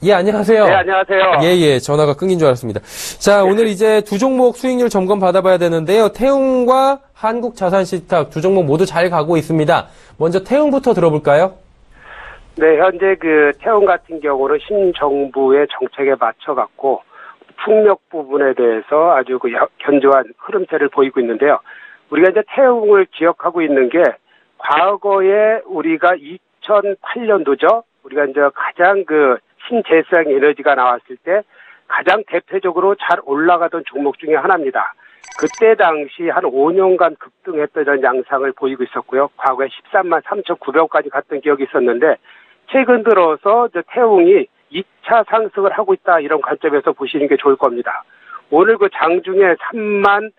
예, 안녕하세요. 네, 안녕하세요. 예, 전화가 끊긴 줄 알았습니다. 자, 오늘 이제 두 종목 수익률 점검 받아봐야 되는데요. 태웅과 한국자산신탁 두 종목 모두 잘 가고 있습니다. 먼저 태웅부터 들어볼까요? 네, 현재 태웅 같은 경우는 신정부의 정책에 맞춰갖고 풍력 부분에 대해서 아주 견조한 흐름세를 보이고 있는데요. 우리가 이제 태웅을 기억하고 있는 게 과거에 우리가 2008년도죠. 우리가 이제 가장 신재생 에너지가 나왔을 때 가장 대표적으로 잘 올라가던 종목 중에 하나입니다. 그때 당시 한 5년간 급등했던 이런 양상을 보이고 있었고요. 과거에 13만 3,900원까지 갔던 기억이 있었는데 최근 들어서 태웅이 2차 상승을 하고 있다 이런 관점에서 보시는 게 좋을 겁니다. 오늘 장중에 3만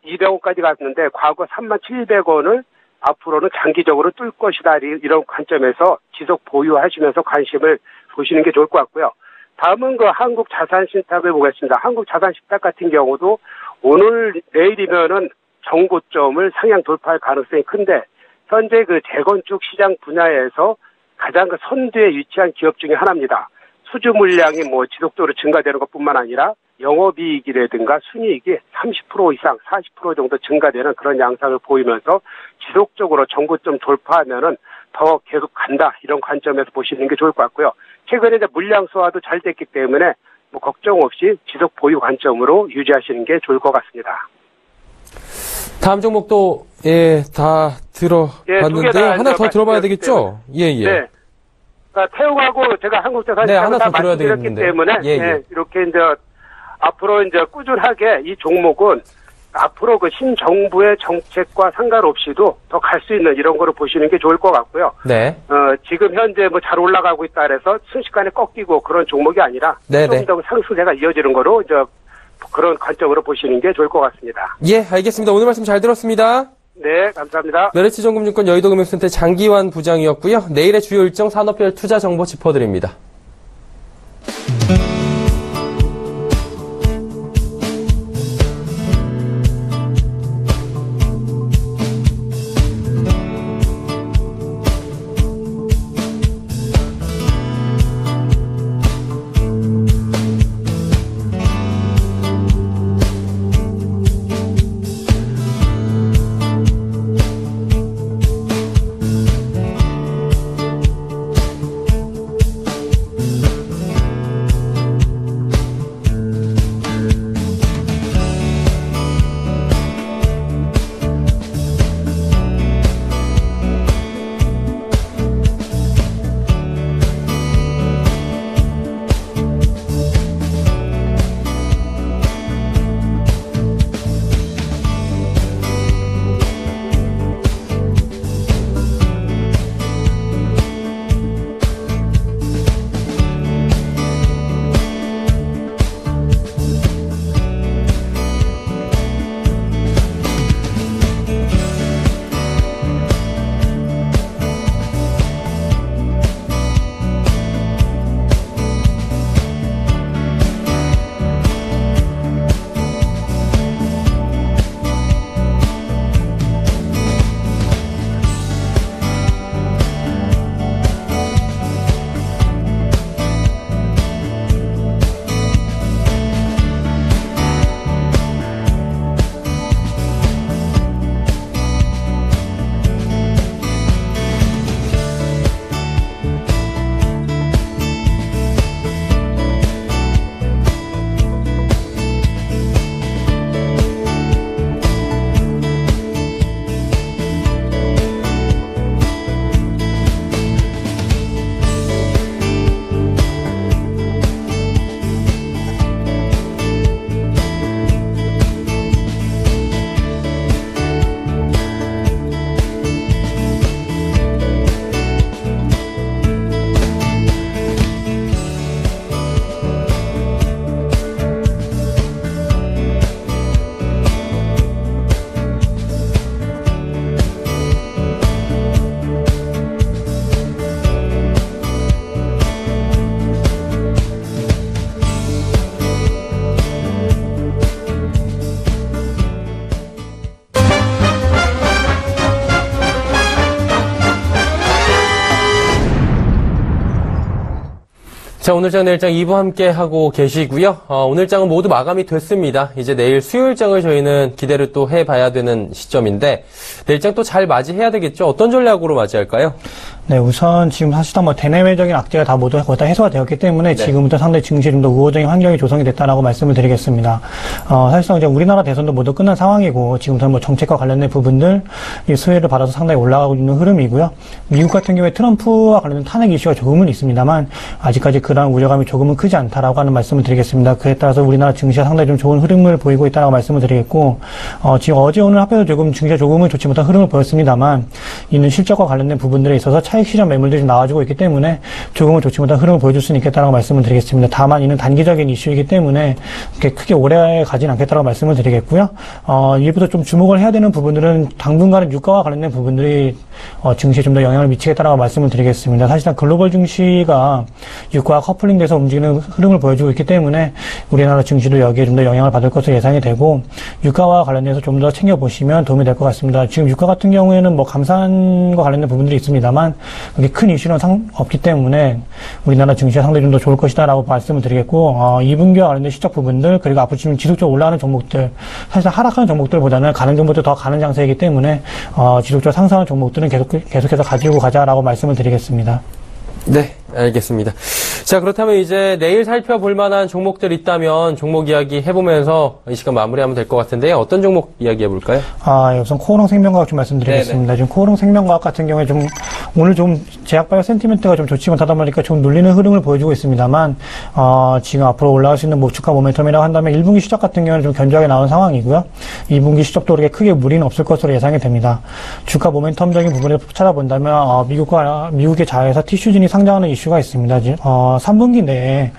200원까지 갔는데 과거 3만 700원을 앞으로는 장기적으로 뚫을 것이다 이런 관점에서 지속 보유하시면서 관심을 보시는 게 좋을 것 같고요. 다음은 한국자산신탁을 보겠습니다. 한국자산신탁 같은 경우도 오늘 내일이면은 정고점을 상향 돌파할 가능성이 큰데 현재 재건축 시장 분야에서 가장 선두에 위치한 기업 중에 하나입니다. 수주 물량이 지속적으로 증가되는 것뿐만 아니라 영업이익이라든가 순이익이 30% 이상, 40% 정도 증가되는 그런 양상을 보이면서 지속적으로 정고점 돌파하면은 더 계속 간다 이런 관점에서 보시는 게 좋을 것 같고요. 최근에 이제 물량 소화도 잘 됐기 때문에 걱정 없이 지속 보유 관점으로 유지하시는 게 좋을 것 같습니다. 다음 종목도 다 들어봤는데요. 하나 더 들어봐야 되겠죠? 예. 네. 그러니까 태웅하고 제가 한국자산 네, 하나 더 들어야 말씀드렸기 되겠는데. 때문에 예. 이렇게 이제 앞으로 이제 꾸준하게 이 종목은 앞으로 그 신정부의 정책과 상관없이도 더 갈 수 있는 이런 거를 보시는 게 좋을 것 같고요. 네. 지금 현재 뭐 잘 올라가고 있다 해서 순식간에 꺾이고 그런 종목이 아니라 좀 더 상승세가 이어지는 거로 이제 그런 관점으로 보시는 게 좋을 것 같습니다. 예, 알겠습니다. 오늘 말씀 잘 들었습니다. 네, 감사합니다. 메리츠정금증권 여의도금융센터 장기환 부장이었고요. 내일의 주요 일정 산업별 투자 정보 짚어드립니다. 자, 오늘장 내일장 2부 함께 하고 계시고요. 오늘장은 모두 마감이 됐습니다. 이제 내일 수요일장을 저희는 기대를 또 해봐야 되는 시점인데 내일장 또 잘 맞이해야 되겠죠. 어떤 전략으로 맞이할까요? 네, 우선 지금 사실상 뭐 대내외적인 악재가 다 모두 거의 다 해소가 되었기 때문에 지금부터 상당히 증시에 좀 더 우호적인 환경이 조성이 됐다라고 말씀을 드리겠습니다. 사실상 이제 우리나라 대선도 모두 끝난 상황이고 지금부터 뭐 정책과 관련된 부분들 이 수혜를 받아서 상당히 올라가고 있는 흐름이고요. 미국 같은 경우에 트럼프와 관련된 탄핵 이슈가 조금은 있습니다만 아직까지 그러한 우려감이 조금은 크지 않다라고 하는 말씀을 드리겠습니다. 그에 따라서 우리나라 증시가 상당히 좀 좋은 흐름을 보이고 있다라고 말씀을 드리겠고 지금 어제 오늘 합해서 조금 증시가 조금은 좋지 못한 흐름을 보였습니다만 이는 실적과 관련된 부분들에 있어서 차익 시장 매물들이 나와주고 있기 때문에 조금은 좋지 못한 흐름을 보여줄 수는 있겠다라고 말씀을 드리겠습니다. 다만 이는 단기적인 이슈이기 때문에 그렇게 크게 오래 가진 않겠다라고 말씀을 드리겠고요. 일부터 좀 주목을 해야 되는 부분들은 당분간은 유가와 관련된 부분들이 증시에 좀 더 영향을 미치겠다라고 말씀을 드리겠습니다. 사실상 글로벌 증시가 유가와 커플링돼서 움직이는 흐름을 보여주고 있기 때문에 우리나라 증시도 여기에 좀 더 영향을 받을 것으로 예상이 되고 유가와 관련해서 좀 더 챙겨보시면 도움이 될 것 같습니다. 지금 유가 같은 경우에는 뭐 감산과 관련된 부분들이 있습니다만 그게 큰 이슈는 없기 때문에 우리나라 증시가 상당히 좀 더 좋을 것이다라고 말씀을 드리겠고 2분기와 관련된 시적 부분들 그리고 앞으로 지금 지속적으로 올라가는 종목들 사실 하락하는 종목들보다는 가는 종목도 더 가는 장세이기 때문에 지속적으로 상승하는 종목들은 계속해서 가지고 가자라고 말씀을 드리겠습니다. 네, 알겠습니다. 자, 그렇다면 이제 내일 살펴볼 만한 종목들 있다면 종목 이야기 해보면서 이 시간 마무리하면 될 것 같은데 어떤 종목 이야기 해볼까요? 우선 코오롱 생명과학 좀 말씀드리겠습니다. 지금 코오롱 생명과학 같은 경우에 오늘 좀 제약바이오 센티멘트가 좀 좋지 못하다 보니까 좀 눌리는 흐름을 보여주고 있습니다만, 지금 앞으로 올라갈 수 있는 주가 모멘텀이라고 한다면 1분기 실적 같은 경우는 좀 견조하게 나온 상황이고요. 2분기 실적도 그렇게 크게 무리는 없을 것으로 예상이 됩니다. 주가 모멘텀적인 부분을 찾아본다면, 미국의 자회사 티슈진이 상장하는 이슈가 있습니다. 3분기 내에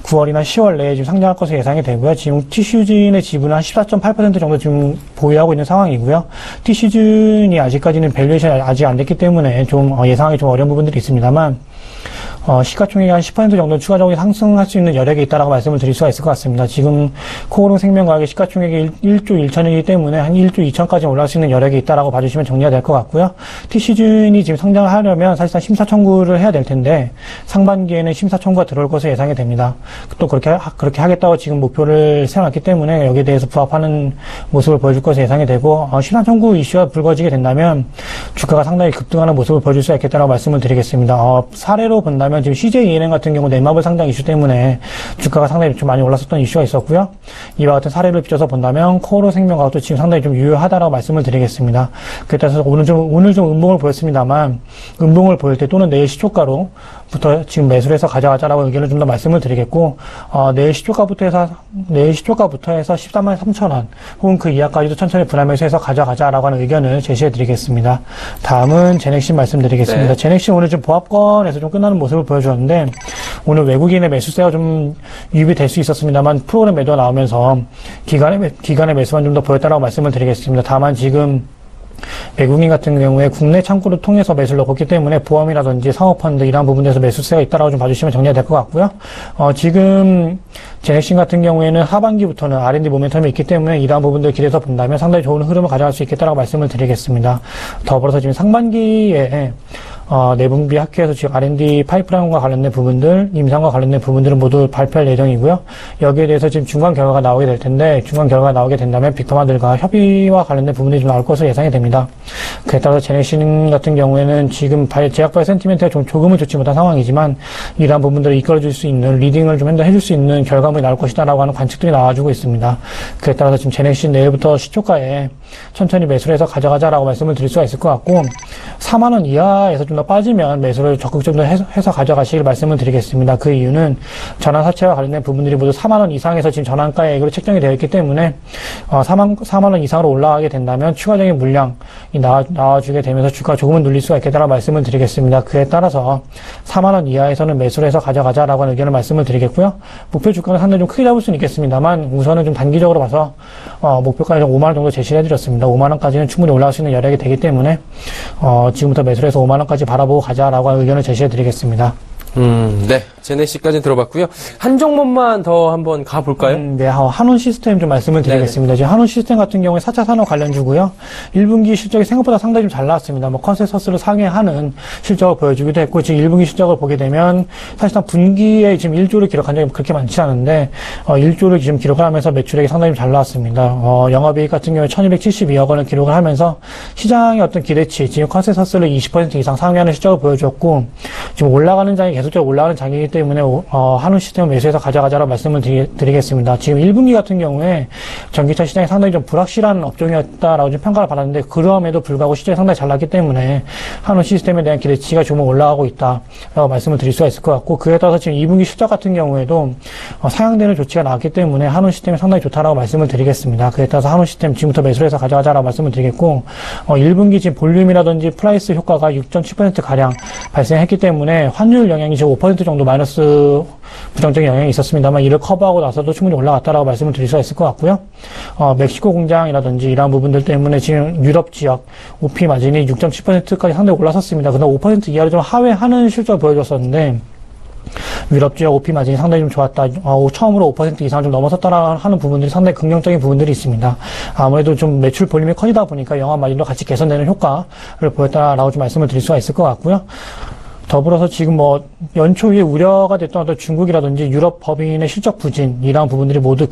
9월이나 10월 내에 지금 상장할 것으로 예상이 되고요. 지금 티슈진의 지분은 한 14.8% 정도 지금 보유하고 있는 상황이고요. 티슈진이 아직까지는 밸류에이션이 아직 안 됐기 때문에 좀 예상하기 좀 어려운 부분들이 있습니다만, 시가총액이 한 10% 정도 추가적으로 상승할 수 있는 여력이 있다라고 말씀을 드릴 수가 있을 것 같습니다. 지금 코오롱 생명과학의 시가총액이 1조 1천이기 때문에 한 1조 2천까지 올라갈 수 있는 여력이 있다라고 봐주시면 정리가 될 것 같고요. 티시즌이 지금 상장을 하려면 사실상 심사 청구를 해야 될 텐데 상반기에는 심사 청구가 들어올 것으로 예상이 됩니다. 또 그렇게 하겠다고 지금 목표를 세워놨기 때문에 여기에 대해서 부합하는 모습을 보여줄 것으로 예상이 되고, 심사 청구 이슈가 불거지게 된다면 주가가 상당히 급등하는 모습을 보여줄 수 있겠다라고 말씀을 드리겠습니다. 사례로 본다면 지금 CJENM 같은 경우 넷마블 상장 이슈 때문에 주가가 상당히 좀 많이 올랐었던 이슈가 있었고요. 이와 같은 사례를 비춰서 본다면 코오롱 생명과학도 지금 상당히 좀 유효하다라고 말씀을 드리겠습니다. 그에 따라서 오늘 좀 음봉을 보였습니다만, 음봉을 보일 때 또는 내일 시초가로부터 지금 매수를 해서 가져가자라고 의견을 좀 더 말씀을 드리겠고, 내일 시초가부터 해서 13만 3천원 혹은 그 이하까지도 천천히 분할 매수해서 가져가자라고 하는 의견을 제시해 드리겠습니다. 다음은 제넥신 말씀드리겠습니다. 네. 제넥신 오늘 좀 보합권에서 좀 끝나는 모습을 보여주었는데, 오늘 외국인의 매수세가 좀 유입이 될 수 있었습니다만 프로그램 매도가 나오면서 기간의 매수만 좀 더 보였다라고 말씀을 드리겠습니다. 다만 지금 외국인 같은 경우에 국내 창구를 통해서 매수를 넣었기 때문에 보험이라든지 상호펀드 이러한 부분에서 매수세가 있다라고 좀 봐주시면 정리가 될 것 같고요. 지금 제넥신 같은 경우에는 하반기부터는 R&D 모멘텀이 있기 때문에 이러한 부분들 기대해서 본다면 상당히 좋은 흐름을 가져갈 수 있겠다라고 말씀을 드리겠습니다. 더불어서 지금 상반기에 내분비 학회에서 지금 R&D 파이프라인과 관련된 부분들, 임상과 관련된 부분들은 모두 발표할 예정이고요. 여기에 대해서 지금 중간 결과가 나오게 될 텐데, 중간 결과가 나오게 된다면 빅터마들과 협의와 관련된 부분이 좀 나올 것으로 예상이 됩니다. 그에 따라서 제넥신 같은 경우에는 지금 제약바이오 센티멘트가 좀 조금은 좋지 못한 상황이지만, 이러한 부분들을 이끌어줄 수 있는, 리딩을 좀 해줄 수 있는 결과물이 나올 것이다라고 하는 관측들이 나와주고 있습니다. 그에 따라서 지금 제넥신 내일부터 시초가에 천천히 매수를 해서 가져가자라고 말씀을 드릴 수가 있을 것 같고, 4만원 이하에서 좀 더 빠지면 매수를 적극적으로 해서 가져가시길 말씀을 드리겠습니다. 그 이유는 전환사채와 관련된 부분들이 모두 4만원 이상에서 지금 전환가액으로 책정이 되어 있기 때문에 4만원 이상으로 올라가게 된다면 추가적인 물량이 나와주게 되면서 주가가 조금은 눌릴 수가 있겠다라고 말씀을 드리겠습니다. 그에 따라서 4만원 이하에서는 매수를 해서 가져가자라고 하는 의견을 말씀을 드리겠고요. 목표 주가는 상당히 좀 크게 잡을 수는 있겠습니다만 우선은 좀 단기적으로 봐서 목표가는 5만원 정도 제시를 해드렸습니다. 5만원까지는 충분히 올라갈 수 있는 여력이 되기 때문에 지금부터 매수를 해서 5만원까지 바라보고 가자라고 하는 의견을 제시해 드리겠습니다. 네. 제넥시까지는 들어봤고요. 한 종목만 더 한번 가볼까요? 네, 한온 시스템 좀 말씀을 드리겠습니다. 지금 한온 시스템 같은 경우에 4차 산업 관련주고요. 1분기 실적이 생각보다 상당히 좀 잘 나왔습니다. 컨센서스를 상회하는 실적을 보여주기도 했고, 지금 1분기 실적을 보게 되면 사실상 분기에 지금 1조를 기록한 적이 그렇게 많지 않은데, 1조를 지금 기록을 하면서 매출액이 상당히 좀 잘 나왔습니다. 영업이익 같은 경우에 1272억 원을 기록을 하면서 시장의 어떤 기대치, 지금 컨센서스를 20% 이상 상회하는 실적을 보여줬고, 지금 올라가는 장이 계속적으로 올라가는 장이기 때문에 한우 시스템을 매수해서 가져가자라고 말씀을 드리겠습니다. 지금 1분기 같은 경우에 전기차 시장이 상당히 좀 불확실한 업종이었다라고 좀 평가를 받았는데 그럼에도 불구하고 시장이 상당히 잘 났기 때문에 한우 시스템에 대한 기대치가 조금 올라가고 있다라고 말씀을 드릴 수가 있을 것 같고, 그에 따라서 지금 2분기 실적 같은 경우에도 상향되는 조치가 나왔기 때문에 한우 시스템이 상당히 좋다라고 말씀을 드리겠습니다. 그에 따라서 한우 시스템 지금부터 매수를 해서 가져가자라고 말씀을 드리겠고, 1분기 지금 볼륨이라든지 프라이스 효과가 6.7% 가량 발생했기 때문에 환율 영향이 지금 5% 정도 마이너스 부정적인 영향이 있었습니다만 이를 커버하고 나서도 충분히 올라갔다라고 말씀을 드릴 수가 있을 것 같고요. 멕시코 공장이라든지 이러한 부분들 때문에 지금 유럽 지역 OP 마진이 6.7%까지 상당히 올라섰습니다. 그러나 5% 이하로 좀 하회하는 실적을 보여줬었는데 유럽 지역 OP 마진이 상당히 좀 좋았다. 처음으로 5% 이상을 좀 넘어섰다라 하는 부분들이 상당히 긍정적인 부분들이 있습니다. 아무래도 좀 매출 볼륨이 커지다 보니까 영업 마진도 같이 개선되는 효과를 보였다라고 좀 말씀을 드릴 수가 있을 것 같고요. 더불어서 지금 뭐 연초에 우려가 됐던 어떤 중국이라든지 유럽 법인의 실적 부진 이러한 부분들이 모두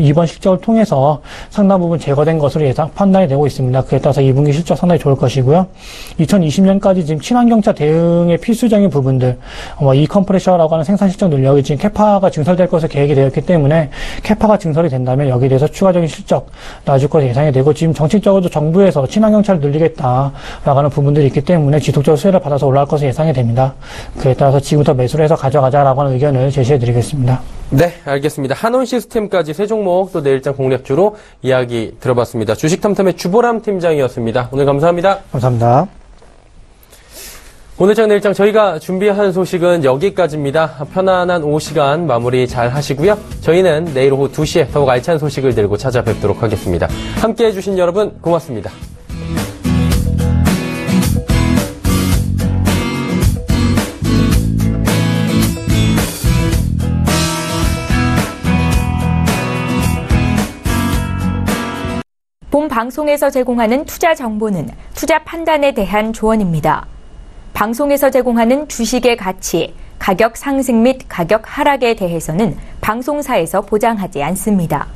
이번 실적을 통해서 상당 부분 제거된 것으로 판단이 되고 있습니다. 그에 따라서 2분기 실적 상당히 좋을 것이고요. 2020년까지 지금 친환경차 대응의 필수적인 부분들, 이컴프레셔라고 하는 생산 실적 능력이 지금 캐파가 증설될 것으로 계획이 되었기 때문에 캐파가 증설이 된다면 여기에 대해서 추가적인 실적 나아질 것으로 예상이 되고, 지금 정책적으로도 정부에서 친환경차를 늘리겠다라고 하는 부분들이 있기 때문에 지속적으로 수혜를 받아서 올라갈 것으로 예상이 됩니다. 그에 따라서 지금부터 매수를 해서 가져가자라고 하는 의견을 제시해 드리겠습니다. 네, 알겠습니다. 한원 시스템까지 세 종목 또 내일장 공략주로 이야기 들어봤습니다. 주식탐탐의 주보람 팀장이었습니다. 오늘 감사합니다. 감사합니다. 오늘장 내일장 저희가 준비한 소식은 여기까지입니다. 편안한 오후 시간 마무리 잘 하시고요. 저희는 내일 오후 2시에 더욱 알찬 소식을 들고 찾아뵙도록 하겠습니다. 함께해 주신 여러분 고맙습니다. 본 방송에서 제공하는 투자 정보는 투자 판단에 대한 조언입니다. 방송에서 제공하는 주식의 가치, 가격 상승 및 가격 하락에 대해서는 방송사에서 보장하지 않습니다.